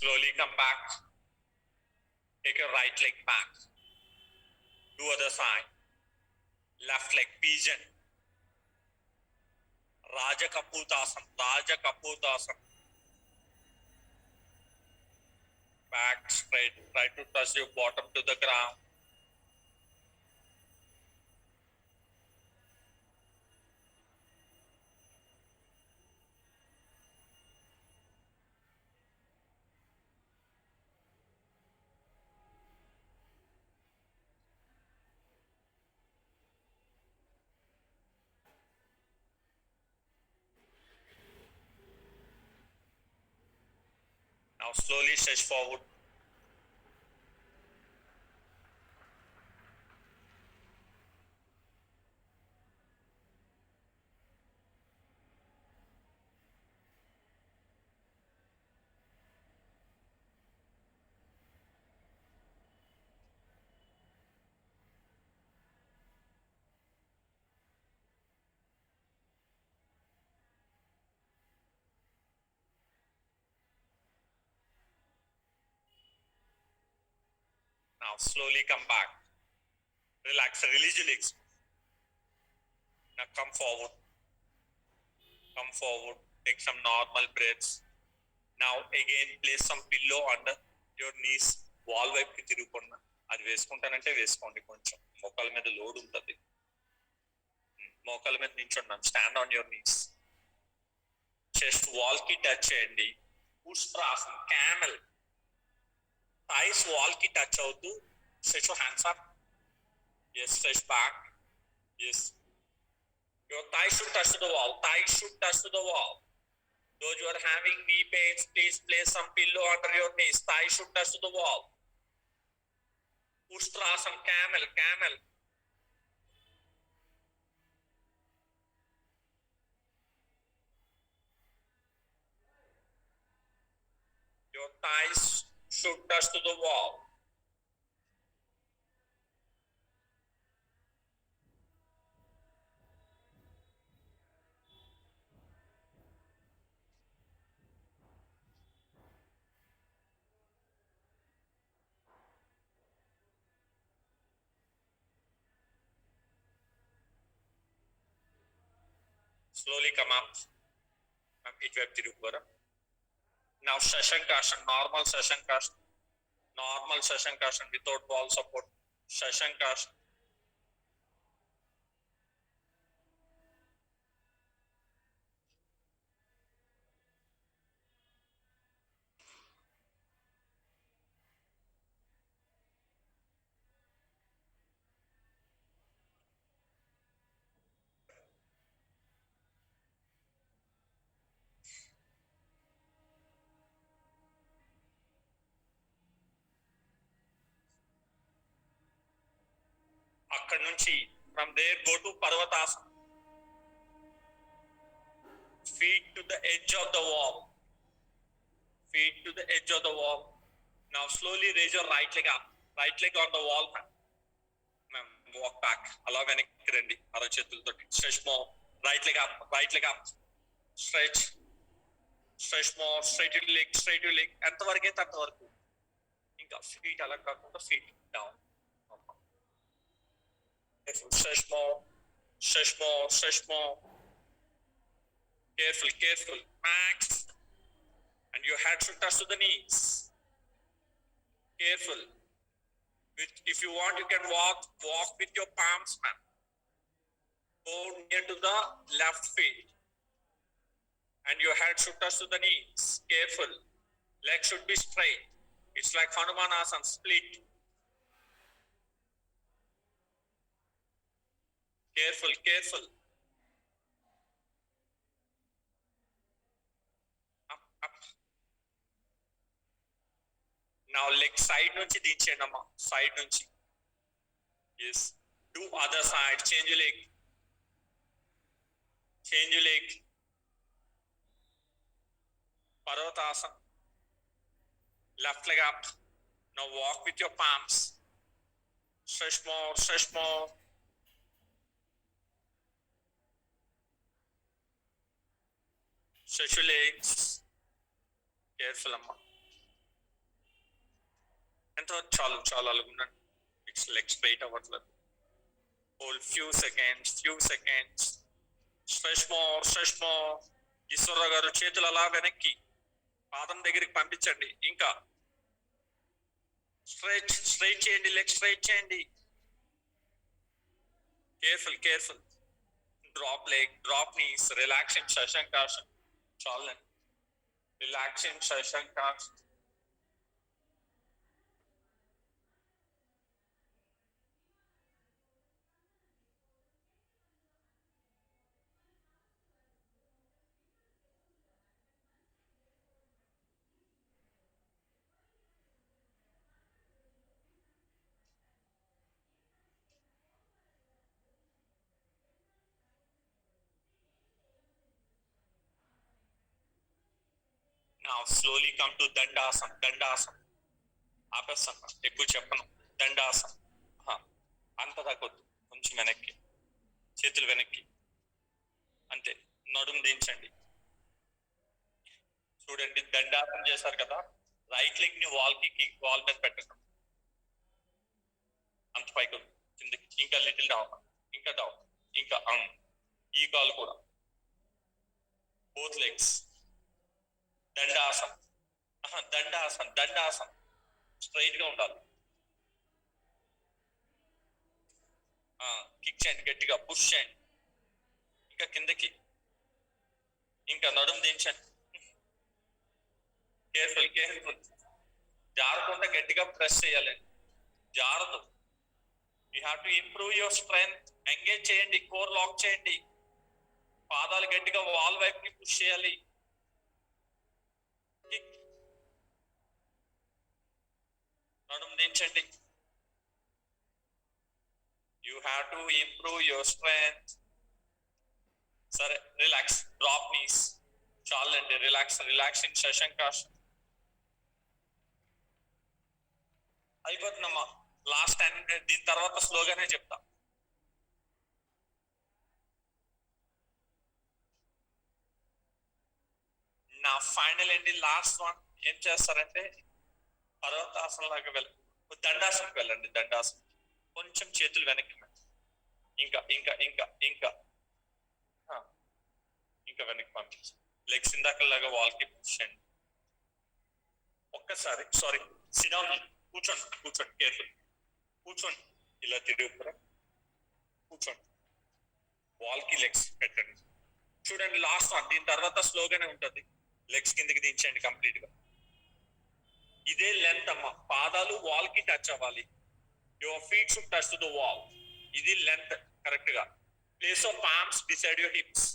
Slowly come back. Take your right leg back. Do other side. Left leg pigeon. Raja Kapotasana. Raja Kapotasana. Back straight. Try to touch your bottom to the ground. Now slowly stretch forward. Now slowly come back. Relax, release your legs. Now come forward. Come forward. Take some normal breaths. Now again place some pillow under your knees. Wall వైపుకి తిరుగుకున్నా. అది వేసుకుంటానంటే వేసుకోండి, కొంచెం మోకాల మీద load ఉంటుంది. మోకాల మీద నించున్నాను. Stand on your knees. Chest wall కి టచ్ చేయండి. Ustrasan, camel. Thighs wall ki touch అవుతూ stretch your hands up. Yes, stretch back. Yes. Your thighs should touch to the wall. Thighs should touch to the wall. Those you are having knee pains, please place some pillow under your knees. Thighs should touch to the wall. Ustrasana, camel, camel. Your thighs should touch to the wall. Slowly come up. ఇటువైపు తిరుగుకోరా. Now Shashankasana, normal Shashankasana. Normal Shashankasana without wall support. Shashankasana. అక్కడ నుంచి from there go to Parvatasana. Feet to the edge of the wall. Feet to the edge of the wall. Now slowly raise your right leg up. Right leg on the wall. Walk back. అలా వెనక్కి రండి. అరచేతులతో stretch more. Right leg up. Right leg up. Stretch. Stretch more. Straight your leg. Straight your leg. ఎంతవరకు అయితే అంతవరకు. ఇంకా feet అలా కాకుండా feet down. Stretch more, stretch more, stretch more. Careful, careful. Max. And your head should touch to the knees. Careful. If you want, you can walk with your palms, man. Go near to the left feet. and your head should touch to the knees. Careful. Legs should be straight. It's like Hanumanasana, split. Careful, careful. Up, up. Now leg side nunchi దించేయండి అమ్మా, side nunchi. Yes. Do other side. Change your leg. Change your leg. Parvatasana. Left leg up. Now walk with your palms. Stretch more, stretch more. Stretch your legs. Careful amma. ఎంతో చాలు చాలు అలాగున్నాను. It's leg straight అవ్వట్లేదు. Hold few seconds. Stretch more, stretch more. Eswararao గారు చేతులు అలా వెనక్కి పాదం దగ్గరికి పంపించండి. ఇంకా స్ట్రైట్ చేయండి, లెగ్ స్ట్రైట్ చేయండి. Careful. Drop leg, drop knees, relaxing Shashankasan. చాలండి. Relaxing Shashankasan. Now slowly come to Dandasana. ఆపేస్తాను, ఎక్కువ చెప్పను. దండాసన అంత తగ్గొద్దు, కొంచెం వెనక్కి, చేతులు వెనక్కి, అంతే. నడుము దించండి. చూడండి, దండాసనం చేశారు కదా, రైట్ లెగ్ ని వాల్ మీద పెట్టండి. అంత పైకి కిందకి, ఇంకా లిటిల్ డౌన్, ఇంకా ఈ కాలు కూడా, బోత్ లెగ్స్. దండాసన్ స్ట్రైట్ గా ఉండాలి. కిక్ చేయండి, గట్టిగా పుష్ చేయండి, ఇంకా కిందకి, ఇంకా నడుము దించండి. కేర్ఫుల్. జారకుండా గట్టిగా ప్రెస్ చేయాలండి, జారదు. You have to improve your strength. Engage చేయండి, కోర్ లాక్ చేయండి, పాదాలు గట్టిగా వాల్ వైపుకి పుష్ చేయాలి. నడుము దించండి. You have to improve your strength. సరే, రిలాక్స్, డ్రాప్ నీస్. చాలండి, రిలాక్సింగ్ శశాంకాసన్. అయిపోతుందమ్మా. లాస్ట్ 10 minutes, దీని తర్వాత స్లోగానే చెప్తా. నా ఫైనల్ ఏంటి, లాస్ట్ వన్ ఏం చేస్తారంటే, పర్వతాసనం లాగా దండాసనకి వెళ్ళండి. దండాసనం కొంచెం చేతులు వెనక్కి, ఇంకా వెనక్కి పంపించండి. లెగ్స్ ఇందాకలాగా వాల్ కి పుష్ చేయండి. ఒక్కసారి సిట్ డౌన్, కూర్చోండి, కేర్ఫుల్ కూర్చోండి. ఇలా తిరుగుతారా, కూర్చోండి, వాల్ కి లెగ్స్ పెట్టండి. చూడండి, లాస్ట్ వన్, దీని తర్వాత స్లోగానే ఉంటుంది. లెగ్స్ కిందకి దించండి కంప్లీట్ గా. ఇదే లెంత్ అమ్మా, పాదాలు వాల్ కి టచ్ అవ్వాలి. Your feet should touch to the wall. ఇది లెంత్ కరెక్ట్ గా. Place of palms beside your hips.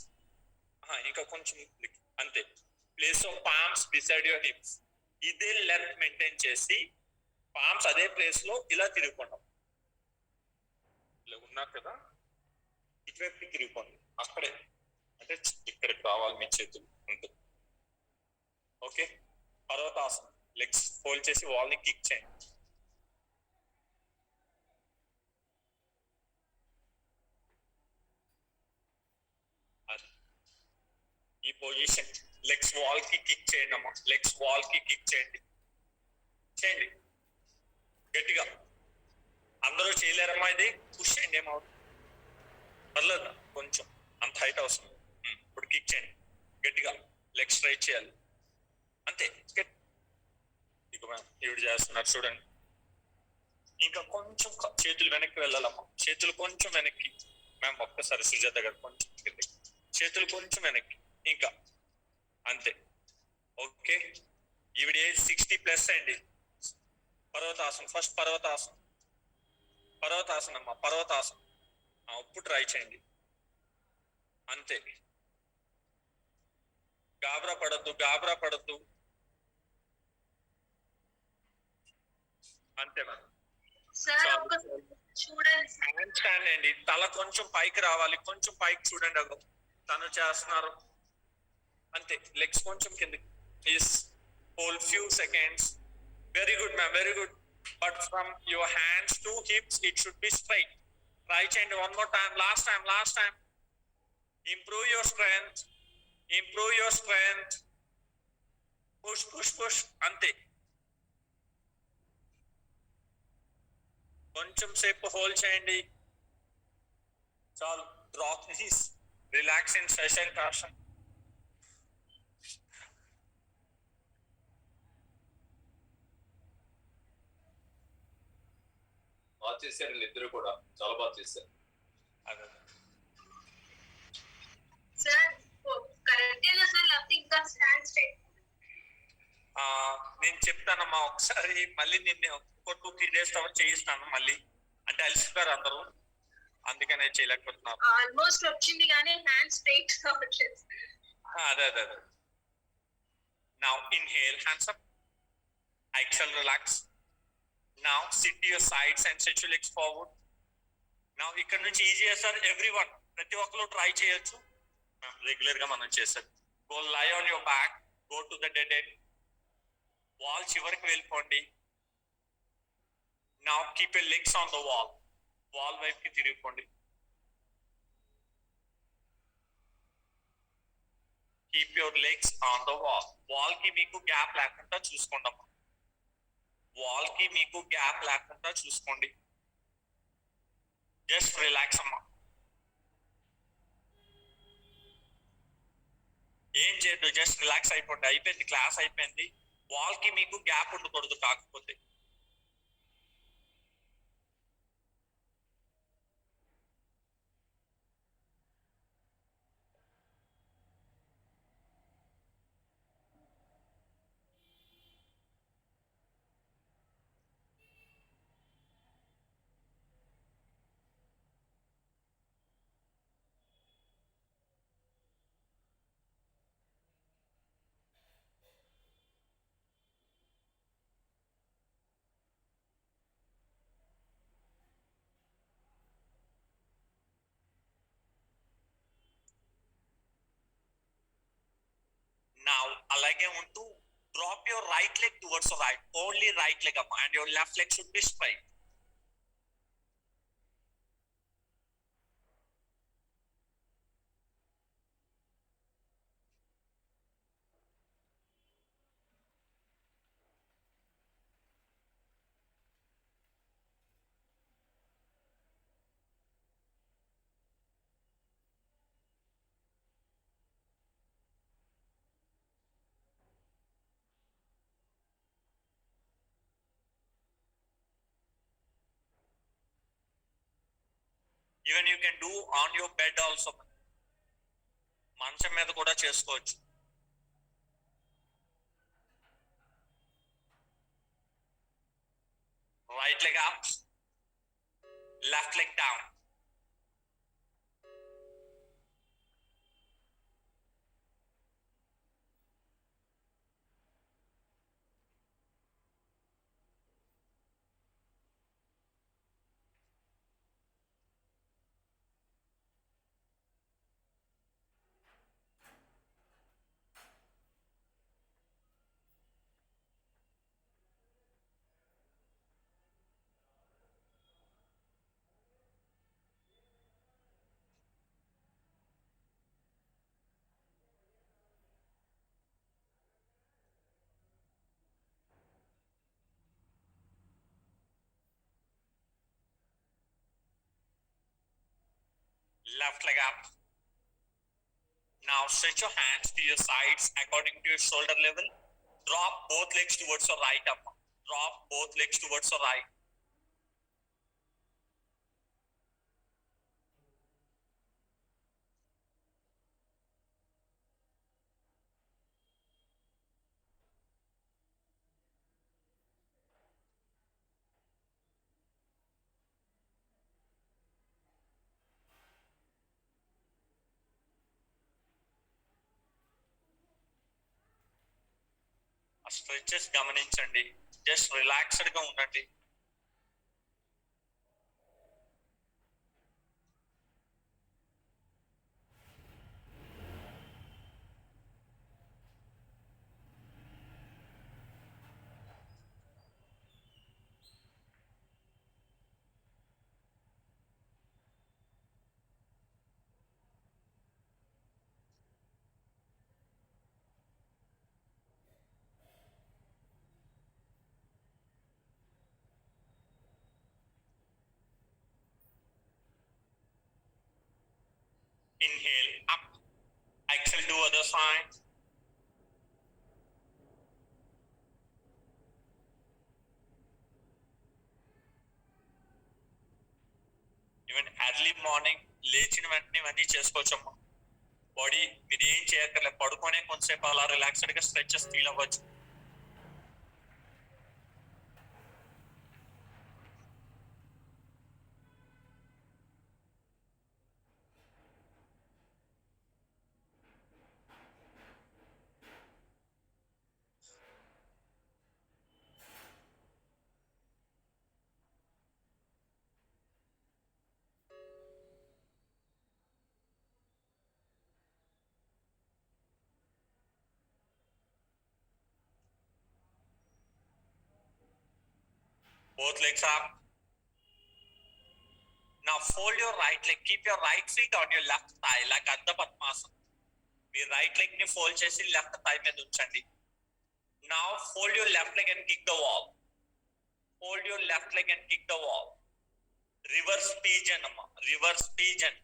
ఇంకా కొంచెం అంతే. Place of palms beside your hips. ఇదే లెంత్ మెయింటైన్ చేసి పామ్స్ అదే ప్లేస్ లో ఇలా తిరుగుకుంటాం. ఇలా ఉన్నారు కదా, ఇటువైపు తిరుగుకోండి. అక్కడే అంటే ఇక్కడికి రావాలి మీ చేతులు, అంతే. ఓకే, పర్వతాసనం. లెగ్స్ ఫోల్డ్ చేసి వాల్ ని కిక్ చేయండి. ఈ పొజిషన్, లెగ్స్ వాల్ కి కిక్ చేయండి అమ్మా. లెగ్స్ వాల్ కి కిక్ చేయండి గట్టిగా. అందరూ చేయలేరమ్మా, ఇది పుష్ చేయండి. ఏమవుతుంది, పర్లేదు, కొంచెం అంత హైట్ అవసరం. ఇప్పుడు కిక్ చేయండి గట్టిగా. లెగ్ స్ట్రైట్ చేయాలి, అంతే. ఇవి చేస్తున్నారు చూడండి. ఇంకా కొంచెం చేతులు వెనక్కి వెళ్ళాలమ్మా. చేతులు కొంచెం వెనక్కి. మ్యామ్ ఒక్కసారి సుజాత గారు కొంచెం చేతులు కొంచెం వెనక్కి. ఇంకా అంతే. ఓకే, ఈవిడ ఏజ్ 60+ అండి. పర్వతాసనం, ఫస్ట్ పర్వతాసనం, పర్వతాసనం అమ్మా, పర్వతాసనం. ఉప్పు ట్రై చేయండి. అంతే, గాబరా పడద్దు, గాబరా పడద్దు. అంతే మేడం. చూడండి, హ్యాండ్ స్టాండ్ అండి. తల కొంచెం పైకి రావాలి, కొంచెం పైకి చూడండి. అగో తను చేస్తున్నారు. అంతే, లెగ్స్ కొంచెం కిందకి. Please hold few seconds. Very good ma'am, very good. But from your hands to hips it should be straight. Try చేయండి one more time, last time, last time. Improve your strength, improve your strength. Push push push. అంతే, కొంచెం సేపు hold చేయండి చాలు. Drop knees, relax in Shashankasan. బాగా చేశారు ఇద్దరు కూడా, చాలా బాగా చేశారు. అదే సార్, కరెక్టేనా సార్? ఇంకా స్టాండ్ స్ట్రైట్. నేను చెప్తానమ్మా ఒకసారి, మళ్ళీ నిన్ను ఒక 2-3 days తర్వాత చేయిస్తాను మళ్ళీ. అంటే అలసిపోయారు అందరూ, అందుకనే చేయలేకపోతున్నారు. ఆల్మోస్ట్ వచ్చింది కానీ హ్యాండ్ స్ట్రైట్ అవ్వట్లేదు. అదే అదే అదే. Now inhale, hands up, exhale, relax. Now sit your sides and set your legs forward. Now ఇక్కడ నుంచి ఈజీ సార్, ఎవ్రీవన్, ప్రతి ఒక్కరు ట్రై చేయొచ్చు. రెగ్యులర్ గా మనం చేసేది. Go lie on your back, go to the dead end. Wall చివరికి వెళ్ళిపోండి. Now keep your legs on the wall, wall వైపుకి తిరిగిపోండి. Keep your legs on the wall. Wall కి మీకు గ్యాప్ లేకుండా చూసుకోండి అమ్మా, వాల్ కి మీకు గ్యాప్ లేకుండా చూసుకోండి. జస్ట్ రిలాక్స్ అమ్మా, ఏం చేయద్దు, జస్ట్ రిలాక్స్ అయిపోండి. అయిపోయింది, క్లాస్ అయిపోయింది. వాల్ కి మీకు గ్యాప్ ఉండకూడదు. కాకపోతే now అలాగే ఉంటూ drop your right leg towards the right, only right leg up, and your left leg should be straight. Even you can do on your bed also. మంచం మీద కూడా చేసుకోవచ్చు. Right leg up, left leg down. Left leg up. Now stretch your hands to your sides according to your shoulder level. Drop both legs towards your right up. Drop both legs towards your right. ఆ stretches గమనించండి. Just relaxed గా ఉండండి. Inhale up, exhale to other side. Even early morning లేచిన వెంటనే ఇవన్నీ చేసుకోవచ్చమ్మా. Body మీరు ఏం చేయక్కర్లేదు, పడుకొని కొంతసేపు అలా రిలాక్స్డ్ గా స్ట్రెచెస్ ఫీల్ అవ్వచ్చు. Both legs up. Now fold your right leg. Keep your right feet on your left thigh like Ardha Padmasana. Me right leg ని ఫోల్డ్ చేసి లెఫ్ట్ థై మీద ఉంచండి. Now fold your left leg and kick the wall. Fold your left leg and kick the wall. Reverse pigeon అమ్మా. Reverse pigeon.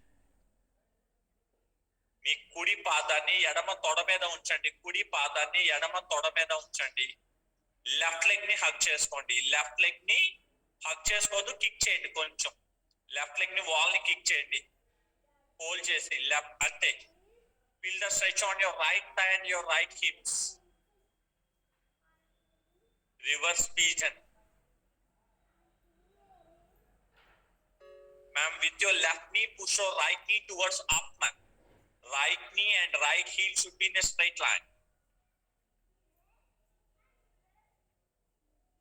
మీ కుడి పాదాన్ని ఎడమ తొడ మీద ఉంచండి. కుడి పాదాన్ని ఎడమ తొడ మీద ఉంచండి. లెఫ్ట్ లెగ్ ని హగ్ చేసుకోండి. లెఫ్ట్ లెగ్ ని హగ్ చేసుకోవద్దు, కిక్ చేయండి. కొంచెం లెఫ్ట్ లెగ్ ని వాల్ ని కిక్ చేయండి. హోల్డ్ చేసి లెఫ్ట్ అంతే. Feel the stretch on your right thigh and your right hips. Reverse pigeon. Ma'am, with your left knee, push your right knee towards up, ma'am. Right knee and right heel should be in a straight line.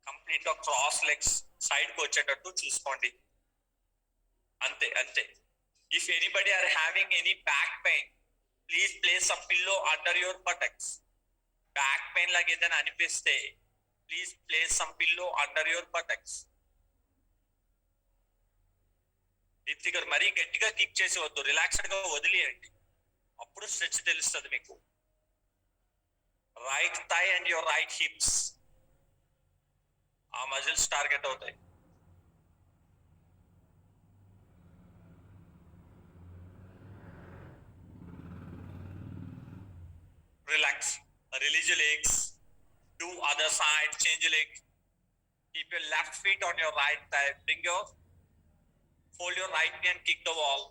Complete గా cross legs side కి వచ్చేటట్టు చూసుకోండి. అంతే అంతే. If anybody are having any back pain, please place a pillow under your buttocks. Back pain లాగా ఏదైనా అనిపిస్తే please place some pillow under your buttocks. Deepti గారు మరీ గట్టిగా కిక్ చేసి వద్దు, రిలాక్స్డ్ గా వదిలేయండి. అప్పుడు స్ట్రెచ్ తెలుస్తుంది మీకు. Right thigh and your right hips, ఆ మజిల్స్ టార్గెట్ అవుతాయి. Relax. Release your legs. Do other side. Change your leg. Keep your left feet on your right thigh. Fold your right knee and kick the wall.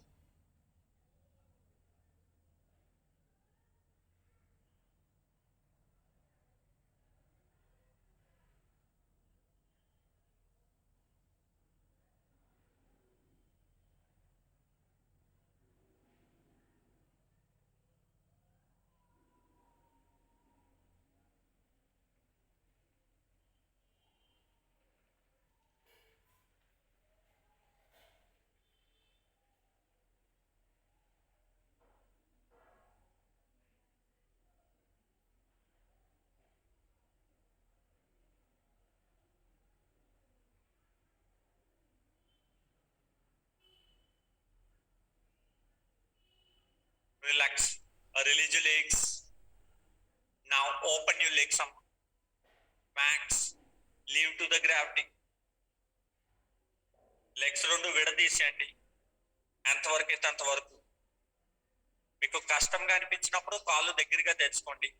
Relax. Release your legs. Now open your legs up. Max. Leave to the gravity. Legs రెండు విడదీసేయండి. ఎంతవరకు అయితే అంతవరకు. మీకు కష్టంగా అనిపించినప్పుడు కాళ్ళు దగ్గరగా తెచ్చుకోండి.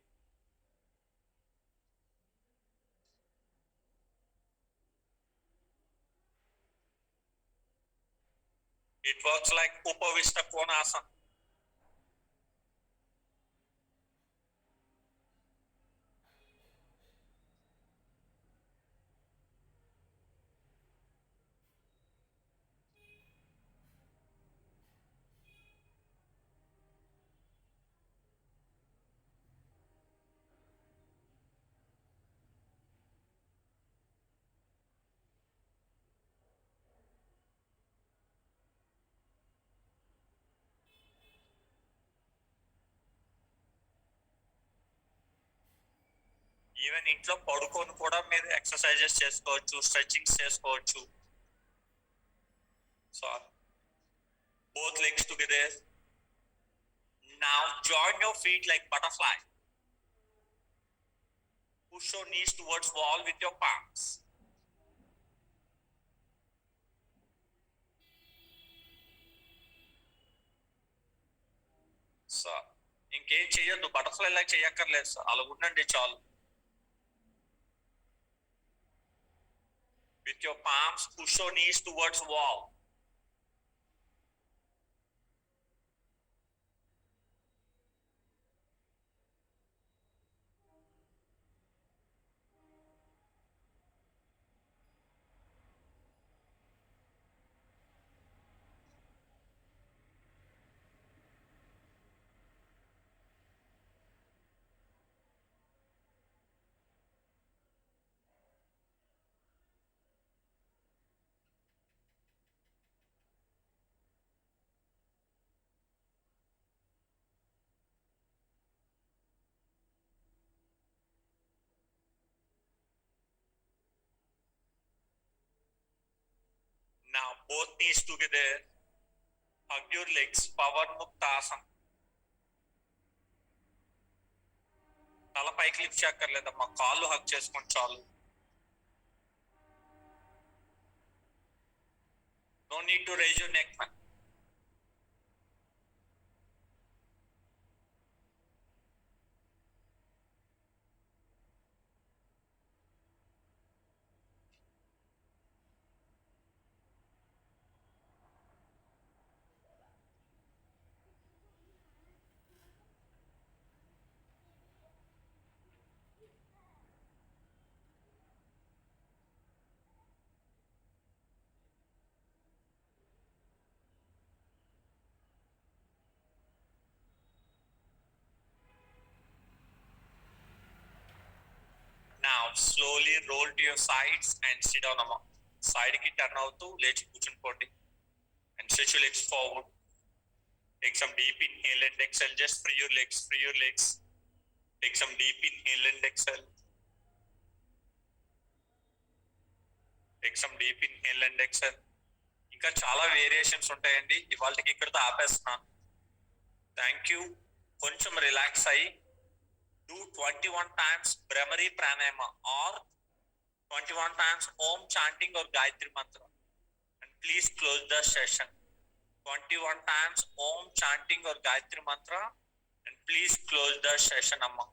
It works like Upavishta Konasan. Even ఇంట్లో పడుకొని కూడా మీరు ఎక్సర్సైజెస్ చేసుకోవచ్చు, స్ట్రెచింగ్స్ చేసుకోవచ్చు. So both legs together. Now join your feet like butterfly. Push your knees towards wall with your palms. So ఇంకేం చెయ్యొద్దు, బటర్ఫ్లై లాగా చెయ్యక్కర్లేదు సార్, అలా ఉండండి చాలు. With your palms, push your knees towards wall. Now both knees together. Hug your legs. Pavan Muktasana. తల పైకి lift చేయక్కర్లేదమ్మా, కాళ్ళు హగ్ చేసుకొని చాలు. No need to raise your neck, man. Now slowly roll to your sides and sit down amma. Side ki turn avutu lechi కూర్చుని and stretch your legs forward. Take some deep inhale and exhale. Just free your legs, free your legs. Take some deep inhale and exhale. Take some deep inhale and exhale. ఇంకా చాలా variations ఉంటాయండి, ఇవాళకి ఇక్కడితో ఆపేస్తున్నాను. Thank you. కొంచెం relax అయ్యి do 21 times Brahmari Pranayama or 21 times Om chanting or Gayatri Mantra, and please close the session. 21 times Om chanting or Gayatri Mantra, and please close the session, amma.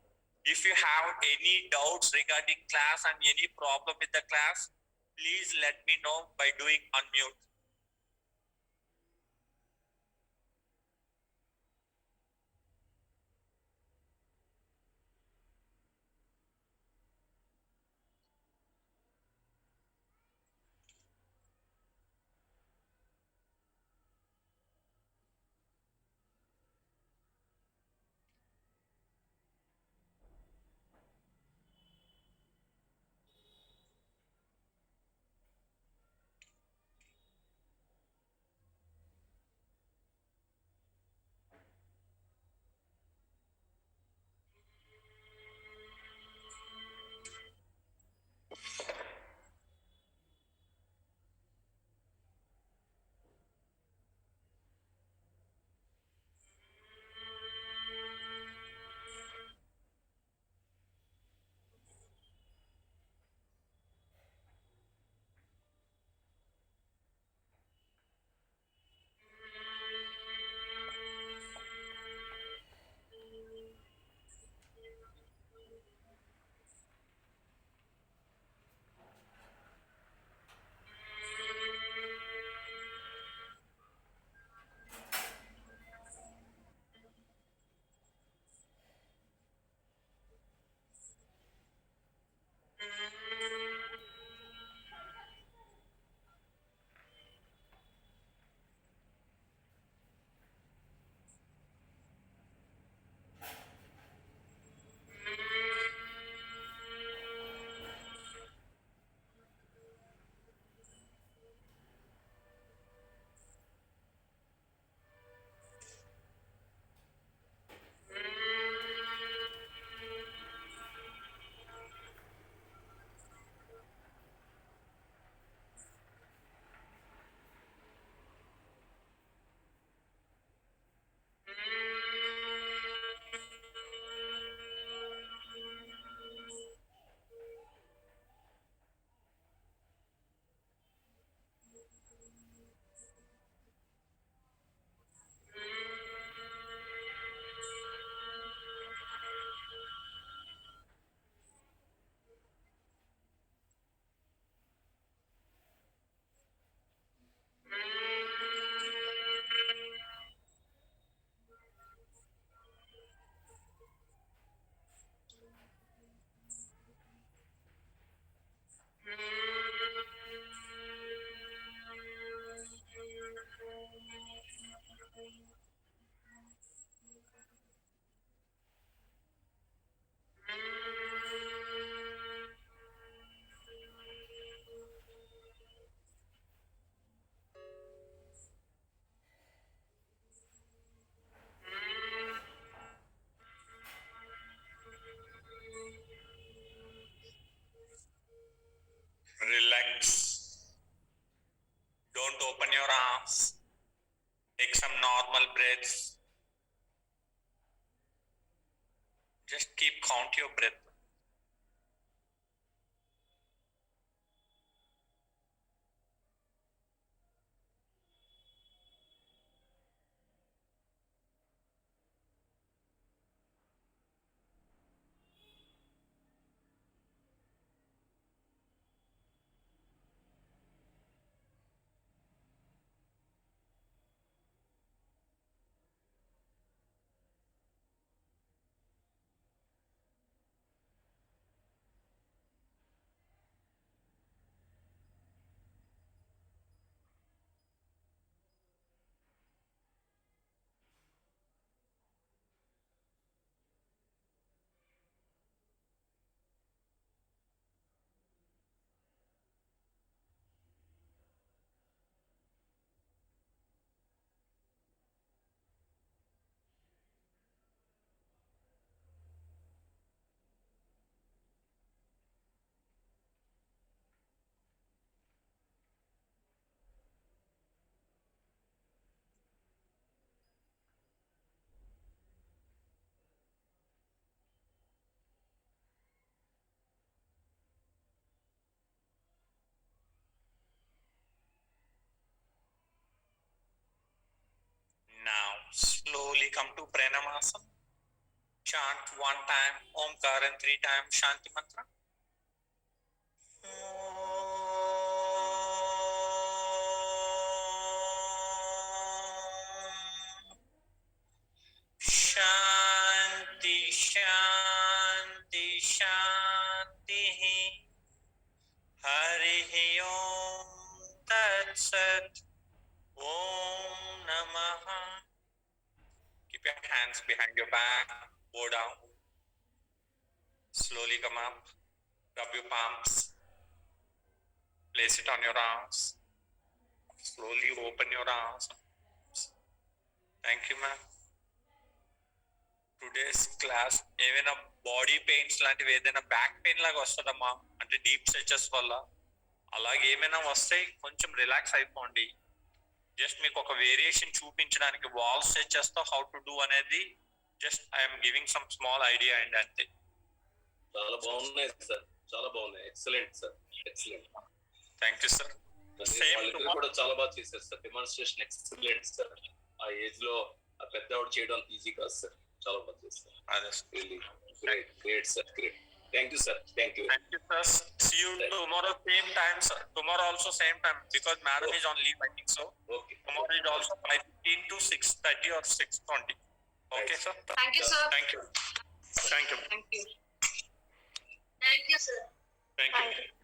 If you have any doubts regarding class and any problem with the class, please let me know by doing unmute. breaths. Just keep count your breath. Now slowly come to Pranamasana. Chant 1 time Omkar and 3 times Shanti Mantra. Shanti, Shanti, Shanti. Hari Om Tat Sat. Om Namaha. Keep your hands behind your back. Bow down. Slowly come up. Rub your palms. Place it on your arms. Slowly open your arms. Thank you, ma'am. Today's class ఏమైనా body pains లాంటివి ఏదైనా back pain లాగా వస్తుందమ్మా అంటే deep stretches వల్ల అలాగే ఏమైనా వస్తే కొంచెం రిలాక్స్ అయిపోండి. జస్ట్ మీకు ఒక వేరియేషన్ చూపించడానికి వాల్ స్ట్రెచెస్ తో హౌ టు డూ అనేది just I'm giving some small idea అండి అంతే. చాలా బాగున్నాయి సార్, చాలా బాగున్నాయి. Excellent sir, excellent. Thank you sir. Same వాళ్ళిద్దరు కూడా చాలా బాగా చేశారు సార్. Demonstration excellent sir. ఆ ఏజ్ లో ఆ పెద్దవాడు చేయడం ఈజీ కాదు సార్. చాలా బాగా చేస్తారు. అదే really great, great sir, great. Thank you, sir. Thank you. Thank you, sir. See you tomorrow same time, sir. Tomorrow also same time because madam is on leave, I think so. Okay. Tomorrow is also 5:15 to 6:30 or 6:20. Okay, Right. sir. Thank you, sir. Thank you. Thank you. Thank you. Thank you, sir. Thank you. Thank you.